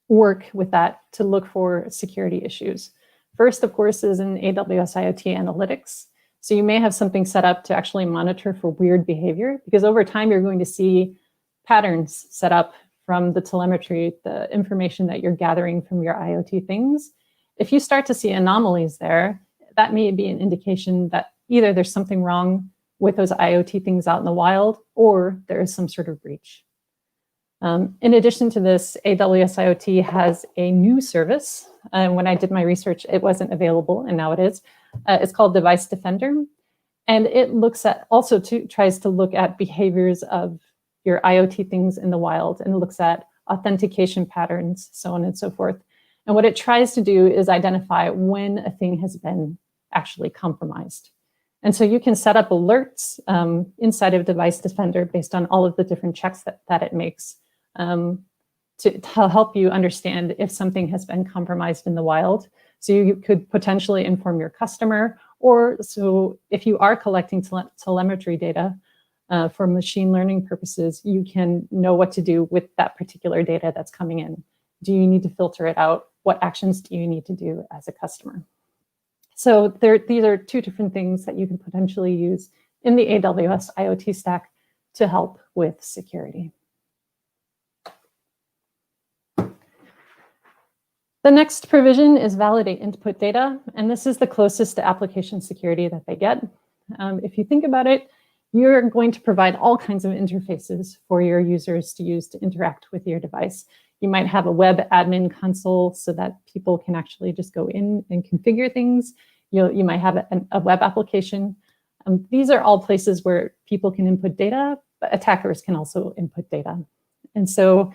work with that to look for security issues. First, of course, is in AWS IoT Analytics. So you may have something set up to actually monitor for weird behavior, because over time you're going to see patterns set up from the telemetry, the information that you're gathering from your IoT things. If you start to see anomalies there, that may be an indication that either there's something wrong with those IoT things out in the wild, or there is some sort of breach. In addition to this, AWS IoT has a new service. When I did my research, it wasn't available, and now it is. It's called Device Defender. And it tries to look at behaviors of your IoT things in the wild, and looks at authentication patterns, so on and so forth. And what it tries to do is identify when a thing has been actually compromised. And so you can set up alerts inside of Device Defender based on all of the different checks that it makes to help you understand if something has been compromised in the wild. So you could potentially inform your customer, or so if you are collecting telemetry data, for machine learning purposes, you can know what to do with that particular data that's coming in. Do you need to filter it out? What actions do you need to do as a customer? So these are two different things that you can potentially use in the AWS IoT stack to help with security. The next provision is validate input data, and this is the closest to application security that they get. If you think about it, you're going to provide all kinds of interfaces for your users to use to interact with your device. You might have a web admin console so that people can actually just go in and configure things. You might have a web application. These are all places where people can input data, but attackers can also input data. And so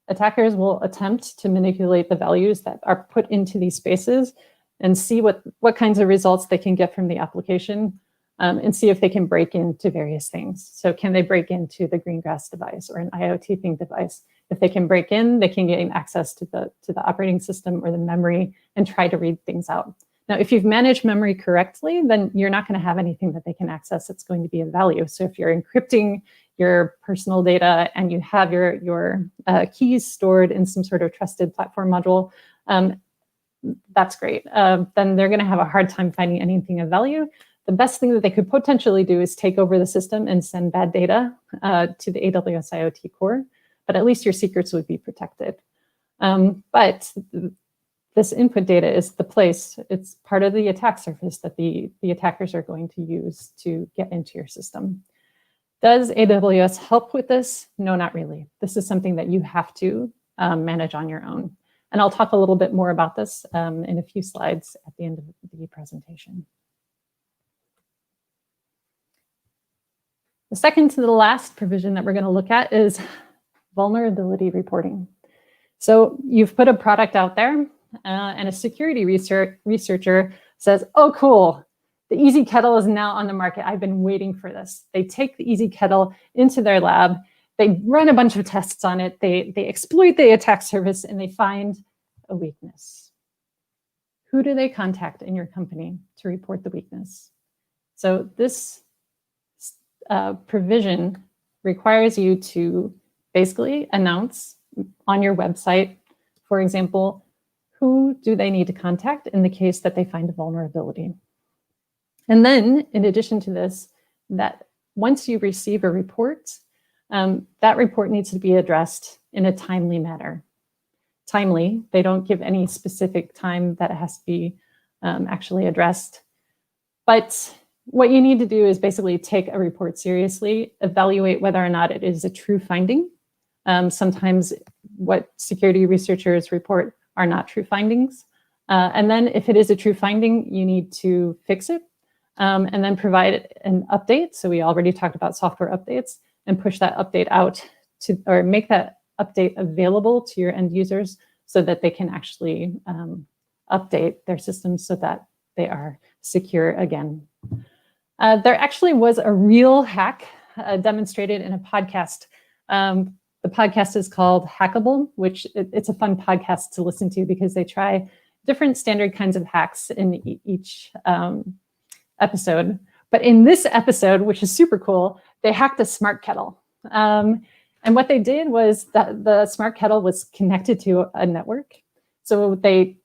attackers will attempt to manipulate the values that are put into these spaces and see what kinds of results they can get from the application, and see if they can break into various things. So can they break into the Greengrass device or an IoT thing device? If they can break in, they can gain access to the operating system or the memory and try to read things out. Now, if you've managed memory correctly, then you're not going to have anything that they can access that's going to be of value. So if you're encrypting your personal data and you have your keys stored in some sort of trusted platform module, that's great. Then they're going to have a hard time finding anything of value. The best thing that they could potentially do is take over the system and send bad data to the AWS IoT core, but at least your secrets would be protected. But this input data is the place, it's part of the attack surface that the attackers are going to use to get into your system. Does AWS help with this? No, not really. This is something that you have to manage on your own. And I'll talk a little bit more about this in a few slides at the end of the presentation. The second to the last provision that we're going to look at is vulnerability reporting. So you've put a product out there and a security researcher says, oh, cool, the Easy Kettle is now on the market. I've been waiting for this. They take the Easy Kettle into their lab. They run a bunch of tests on it. They exploit the attack surface and they find a weakness. Who do they contact in your company to report the weakness? So this provision requires you to basically announce on your website, for example, who do they need to contact in the case that they find a vulnerability. And then, in addition to this, that once you receive a report, that report needs to be addressed in a timely manner. Timely, they don't give any specific time that it has to be actually addressed. But what you need to do is basically take a report seriously, evaluate whether or not it is a true finding. Sometimes what security researchers report are not true findings. And then if it is a true finding, you need to fix it and then provide an update. So we already talked about software updates, and push that update out to, or make that update available to your end users so that they can actually update their systems so that they are secure again. There actually was a real hack demonstrated in a podcast. The podcast is called Hackable, which it's a fun podcast to listen to because they try different standard kinds of hacks in each episode. But in this episode, which is super cool, they hacked a smart kettle. And what they did was that the smart kettle was connected to a network. So they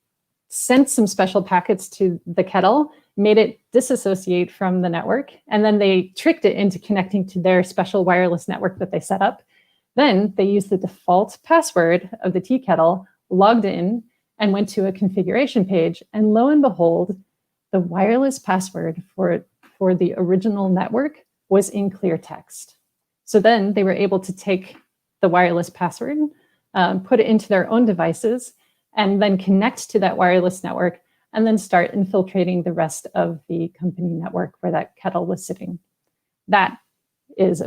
sent some special packets to the kettle, made it disassociate from the network, and then they tricked it into connecting to their special wireless network that they set up. Then they used the default password of the tea kettle, logged in, and went to a configuration page. And lo and behold, the wireless password for the original network was in clear text. So then they were able to take the wireless password, put it into their own devices, and then connect to that wireless network, and then start infiltrating the rest of the company network where that kettle was sitting. That is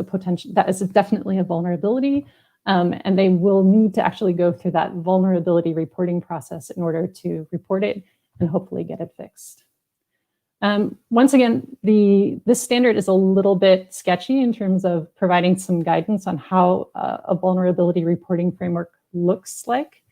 definitely a vulnerability, and they will need to actually go through that vulnerability reporting process in order to report it and hopefully get it fixed. Once again, this standard is a little bit sketchy in terms of providing some guidance on how a vulnerability reporting framework looks like.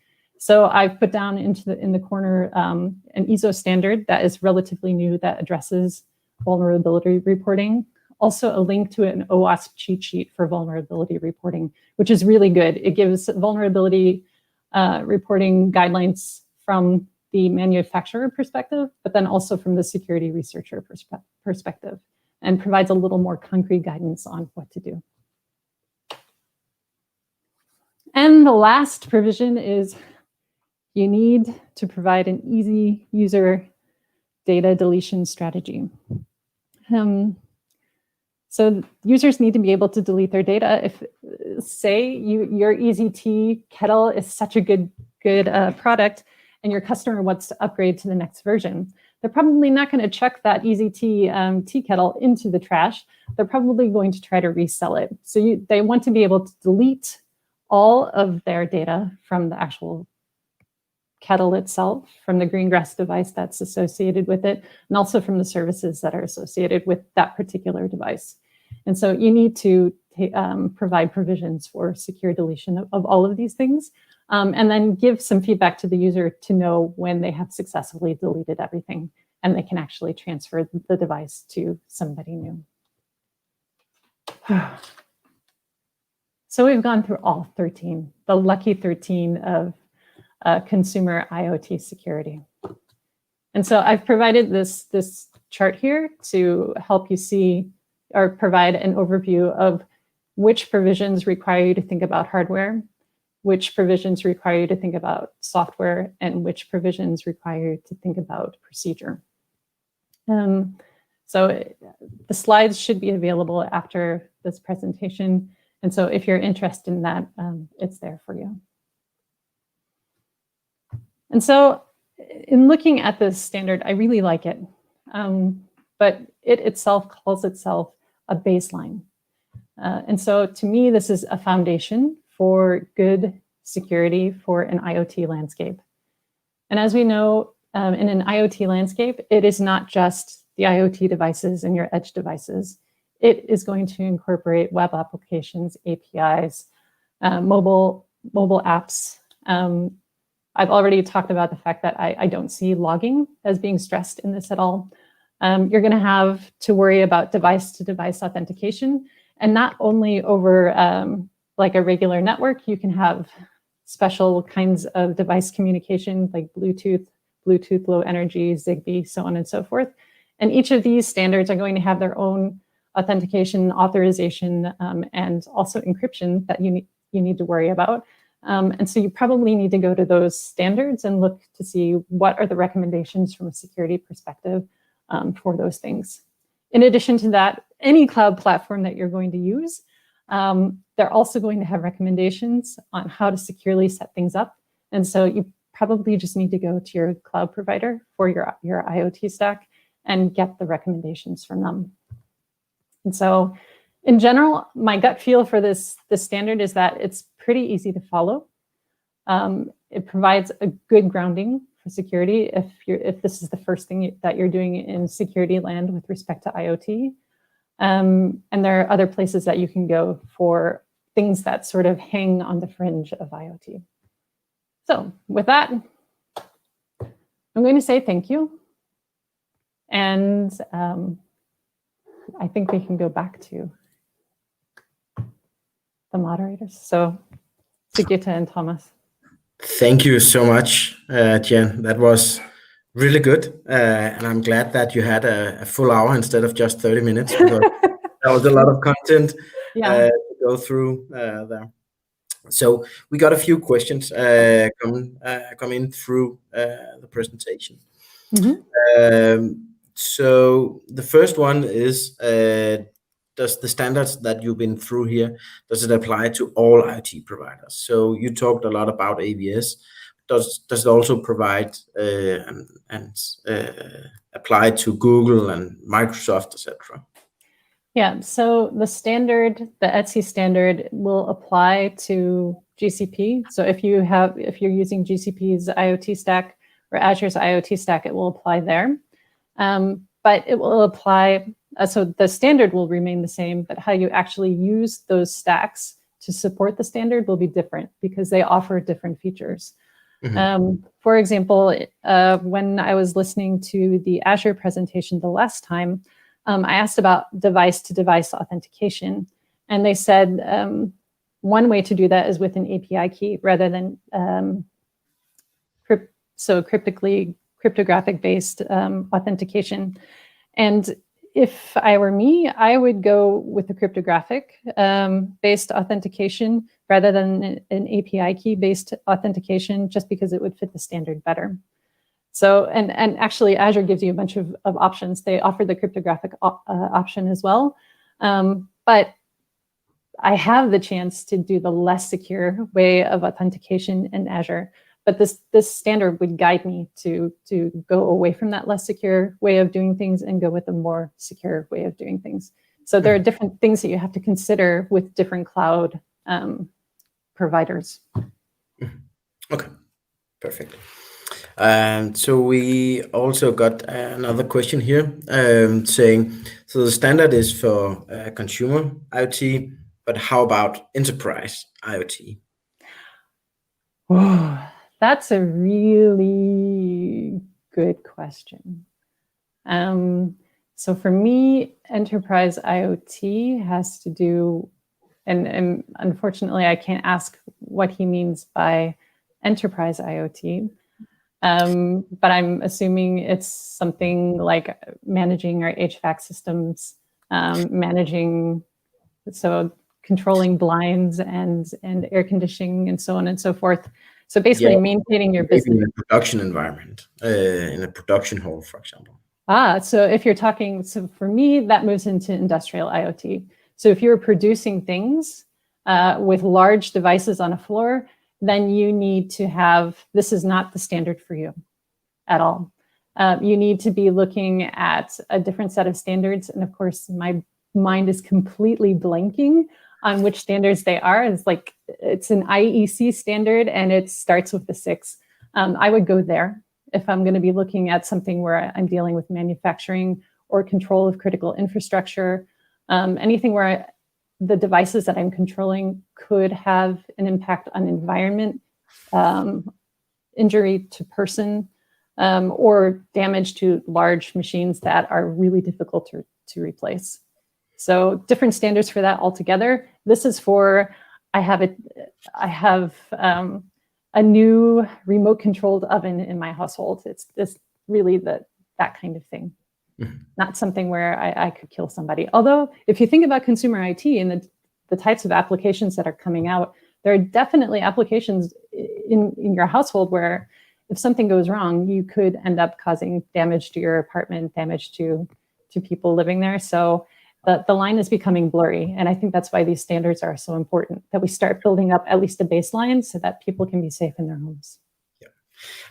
So I've put down in the corner an ISO standard that is relatively new that addresses vulnerability reporting. also a link to an OWASP cheat sheet for vulnerability reporting, which is really good. It gives vulnerability reporting guidelines from the manufacturer perspective, but then also from the security researcher perspective, and provides a little more concrete guidance on what to do. And the last provision is you need to provide an easy user data deletion strategy. So users need to be able to delete their data. If, say, your EasyT kettle is such a good product, and your customer wants to upgrade to the next version, they're probably not going to chuck that EasyT tea kettle into the trash. They're probably going to try to resell it. So they want to be able to delete all of their data from the actual kettle itself, from the Greengrass device that's associated with it, and also from the services that are associated with that particular device. And so you need to provide provisions for secure deletion of all of these things, and then give some feedback to the user to know when they have successfully deleted everything, and they can actually transfer the device to somebody new. So we've gone through all 13, the lucky 13 of consumer IoT security. And so I've provided this chart here to help you see or provide an overview of which provisions require you to think about hardware, which provisions require you to think about software, and which provisions require you to think about procedure. So the slides should be available after this presentation. And so if you're interested in that, it's there for you. And so in looking at this standard, I really like it, but it itself calls itself a baseline. And so to me, this is a foundation for good security for an IoT landscape. And as we know, in an IoT landscape, it is not just the IoT devices and your edge devices. It is going to incorporate web applications, APIs, mobile apps. I've already talked about the fact that I don't see logging as being stressed in this at all. You're going to have to worry about device-to-device authentication, and not only over like a regular network. You can have special kinds of device communication like Bluetooth low energy, Zigbee, so on and so forth. And each of these standards are going to have their own authentication, authorization, and also encryption that you need to worry about. And so you probably need to go to those standards and look to see what are the recommendations from a security perspective for those things. In addition to that, any cloud platform that you're going to use, they're also going to have recommendations on how to securely set things up. And so you probably just need to go to your cloud provider for your IoT stack and get the recommendations from them. And so in general, my gut feel for this standard is that it's pretty easy to follow. It provides a good grounding for security if this is the first thing that you're doing in security land with respect to IoT. And there are other places that you can go for things that sort of hang on the fringe of IoT. So with that, I'm going to say thank you. And I think we can go back to the moderators. So Sigita and Thomas. Thank you so much, Jen. That was really good. And I'm glad that you had a full hour instead of just 30 minutes, because that was a lot of content to go through there. So we got a few questions coming through the presentation. Mm-hmm. So the first one is, does the standards that you've been through here, does it apply to all IoT providers? So you talked a lot about AVS. Does it also provide and apply to Google and Microsoft, etc.? Yeah, so the standard, the ETSI standard, will apply to GCP. So if you're using GCP's IoT stack or Azure's IoT stack, it will apply there. But it will apply, so the standard will remain the same, but how you actually use those stacks to support the standard will be different because they offer different features. Mm-hmm. For example, when I was listening to the Azure presentation the last time, I asked about device-to-device authentication, and they said one way to do that is with an API key rather than cryptographic-based authentication. And if I were me, I would go with the cryptographic based authentication rather than an API key based authentication, just because it would fit the standard better. So, and actually Azure gives you a bunch of options. They offer the cryptographic option as well. But I have the chance to do the less secure way of authentication in Azure. But this standard would guide me to go away from that less secure way of doing things and go with a more secure way of doing things. So there are different things that you have to consider with different cloud providers. Okay, perfect. So we also got another question here saying, so the standard is for consumer IoT, but how about enterprise IoT? Oh, that's a really good question. So for me, enterprise IoT has to do, and unfortunately, I can't ask what he means by enterprise IoT, but I'm assuming it's something like managing our HVAC systems, so controlling blinds and air conditioning and so on and so forth. So basically maintaining your business. In a production environment, in a production hall, for example. So if you're talking, so for me, that moves into industrial IoT. So if you're producing things with large devices on a floor, then you need to have, this is not the standard for you at all. You need to be looking at a different set of standards. And of course, my mind is completely blanking on which standards they are. It's an IEC standard and it starts with the 6. I would go there if I'm going to be looking at something where I'm dealing with manufacturing or control of critical infrastructure, anything where the devices that I'm controlling could have an impact on environment, injury to person, or damage to large machines that are really difficult to replace. So different standards for that altogether. This is for, I have a new remote controlled oven in my household. It's this really that kind of thing. Not something where I could kill somebody. Although if you think about consumer IT and the types of applications that are coming out, there are definitely applications in your household where if something goes wrong, you could end up causing damage to your apartment, damage to people living there. So the line is becoming blurry. And I think that's why these standards are so important, that we start building up at least a baseline so that people can be safe in their homes. Yeah.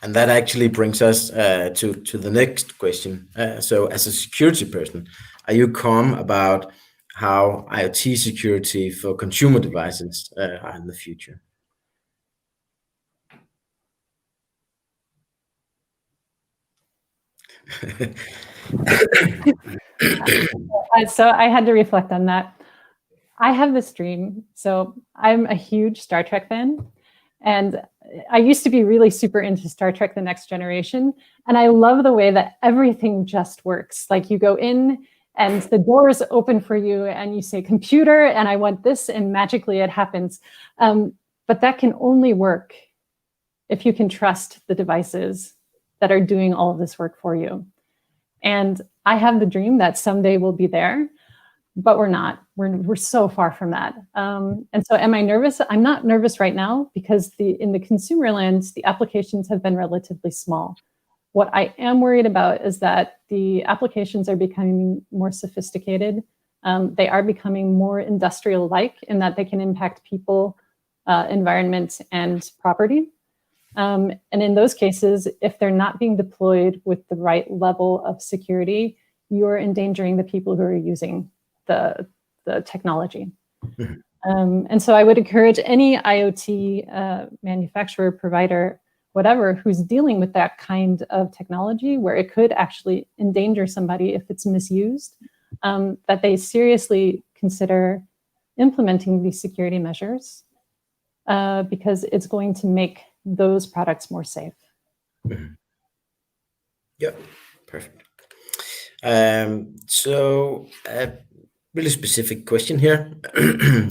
And that actually brings us to the next question. So as a security person, are you calm about how IoT security for consumer devices are in the future? So I had to reflect on that. I have this dream. So I'm a huge Star Trek fan. And I used to be really super into Star Trek: The Next Generation. And I love the way that everything just works. Like you go in and the doors open for you and you say, computer, and I want this, and magically it happens. But that can only work if you can trust the devices that are doing all of this work for you. And I have the dream that someday we'll be there, but we're not. We're so far from that. And so am I nervous? I'm not nervous right now because in the consumer lens, the applications have been relatively small. What I am worried about is that the applications are becoming more sophisticated. They are becoming more industrial-like in that they can impact people, environment, and property. And in those cases, if they're not being deployed with the right level of security, you're endangering the people who are using the technology. And so I would encourage any IoT manufacturer, provider, whatever, who's dealing with that kind of technology where it could actually endanger somebody if it's misused, that they seriously consider implementing these security measures because it's going to make those products more safe. Yeah, perfect. So a really specific question here.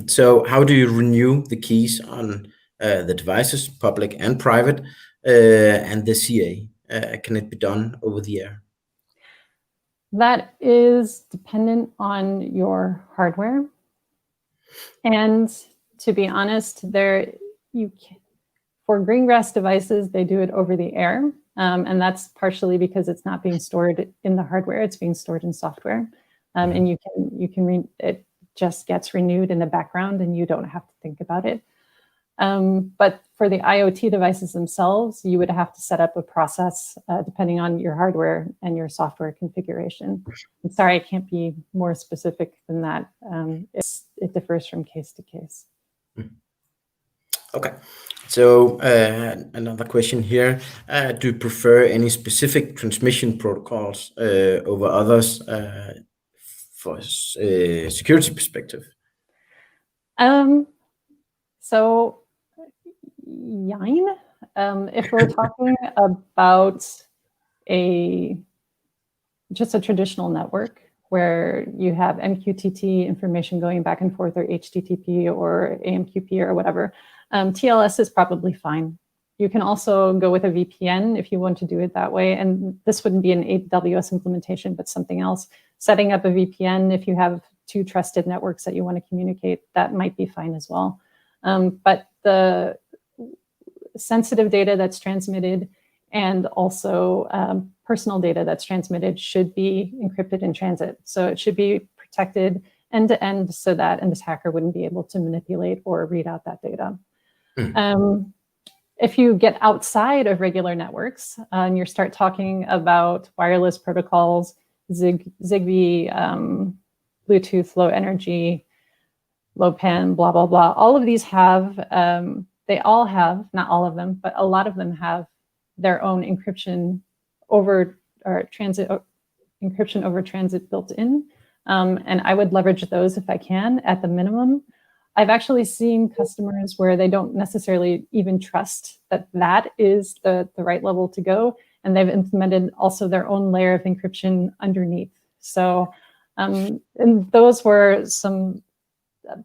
So how do you renew the keys on the devices, public and private, and the CA? Can it be done over the air? That is dependent on your hardware. And to be honest, for Greengrass devices, they do it over the air. And that's partially because it's not being stored in the hardware, it's being stored in software. And it just gets renewed in the background and you don't have to think about it. But for the IoT devices themselves, you would have to set up a process depending on your hardware and your software configuration. I'm sorry, I can't be more specific than that. It differs from case to case. Okay. So another question here. Do you prefer any specific transmission protocols over others for security perspective? So, Yine, if we're talking about just a traditional network where you have MQTT information going back and forth, or HTTP or AMQP or whatever, TLS is probably fine. You can also go with a VPN if you want to do it that way. And this wouldn't be an AWS implementation, but something else. Setting up a VPN if you have two trusted networks that you want to communicate, that might be fine as well. But the sensitive data that's transmitted and also personal data that's transmitted should be encrypted in transit. So it should be protected end to end so that an attacker wouldn't be able to manipulate or read out that data. If you get outside of regular networks and you start talking about wireless protocols, Zigbee, Bluetooth, low energy, low PAN, blah, blah, blah, all of these have, they all have, not all of them, but a lot of them have their own encryption over transit built in. And I would leverage those if I can at the minimum. I've actually seen customers where they don't necessarily even trust that that is the right level to go. And they've implemented also their own layer of encryption underneath. So, and those were some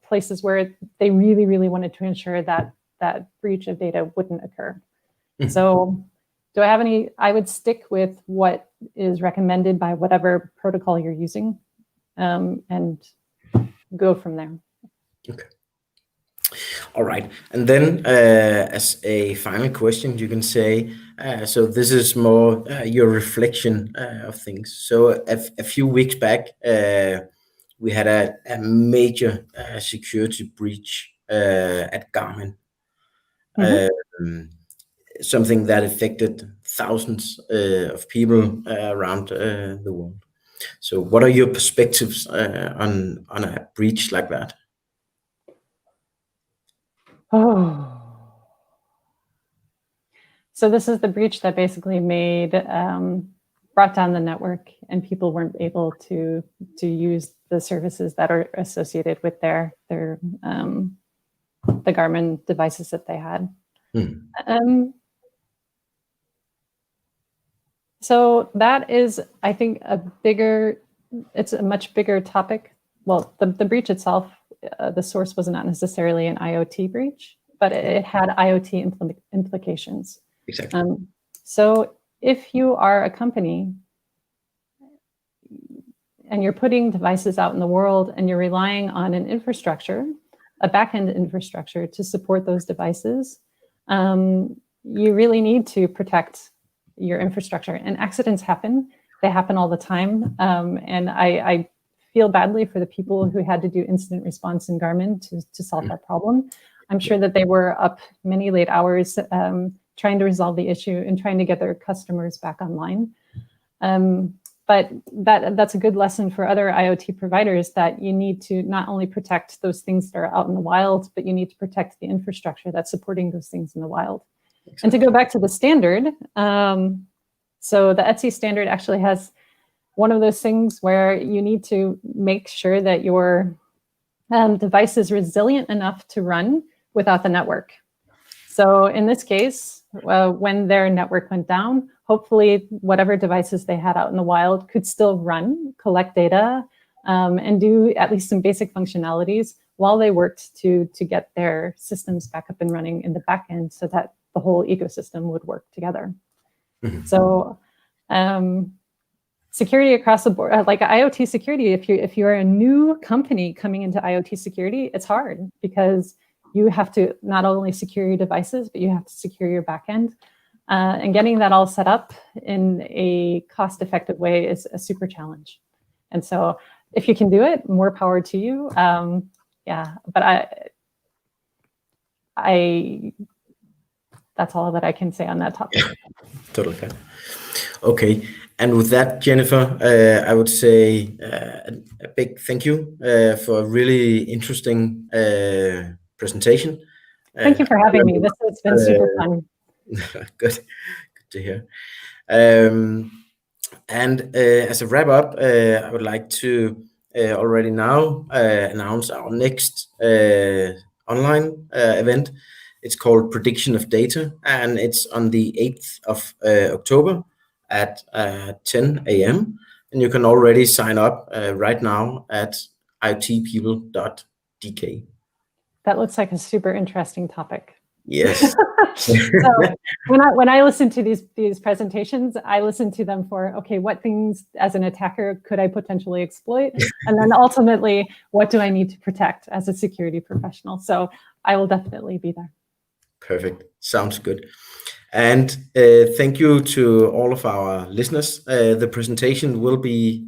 places where they really, really wanted to ensure that that breach of data wouldn't occur. So do I have any? I would stick with what is recommended by whatever protocol you're using and go from there. Okay. All right. And then as a final question, you can say, so this is more your reflection of things. So a few weeks back, we had a major security breach at Garmin. Something that affected thousands of people around the world. So what are your perspectives on a breach like that? Oh. So this is the breach that basically brought down the network, and people weren't able to use the services that are associated with the Garmin devices that they had. So that is, I think, it's a much bigger topic. Well, the breach itself, the source was not necessarily an IoT breach, but it had IoT implications. Exactly. So if you are a company and you're putting devices out in the world and you're relying on an infrastructure, a backend infrastructure to support those devices, you really need to protect your infrastructure. And accidents happen. They happen all the time. And I feel badly for the people who had to do incident response in Garmin to solve that problem. I'm sure that they were up many late hours trying to resolve the issue and trying to get their customers back online. But that's a good lesson for other IoT providers, that you need to not only protect those things that are out in the wild, but you need to protect the infrastructure that's supporting those things in the wild. Exactly. And to go back to the standard, so the ETSI standard actually has one of those things where you need to make sure that your device is resilient enough to run without the network. So in this case, when their network went down, hopefully whatever devices they had out in the wild could still run, collect data, and do at least some basic functionalities while they worked to get their systems back up and running in the back end so that the whole ecosystem would work together. Mm-hmm. So security across the board, like IoT security, if you're a new company coming into IoT security, it's hard because you have to not only secure your devices, but you have to secure your backend. And getting that all set up in a cost-effective way is a super challenge. And so if you can do it, more power to you. Yeah, but I that's all that I can say on that topic. Totally fair. Okay, and with that, Jennifer, I would say a big thank you for a really interesting presentation. Thank you for having me. It's been super fun. Good to hear. And as a wrap up, I would like to already now announce our next online event. It's called Prediction of Data, and it's on the 8th of October at 10 a.m. And you can already sign up right now at iotpeople.dk. That looks like a super interesting topic. Yes. So when I listen to these presentations, I listen to them for, okay, what things as an attacker could I potentially exploit? And then ultimately, what do I need to protect as a security professional? So I will definitely be there. Perfect. Sounds good. And thank you to all of our listeners. The presentation will be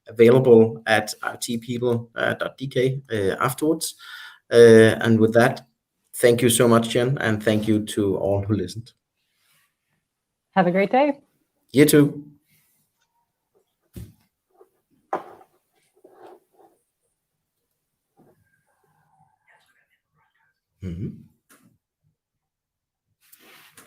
available at iotpeople.dk afterwards. And with that, thank you so much, Jen, and thank you to all who listened. Have a great day. You too. Mm-hmm.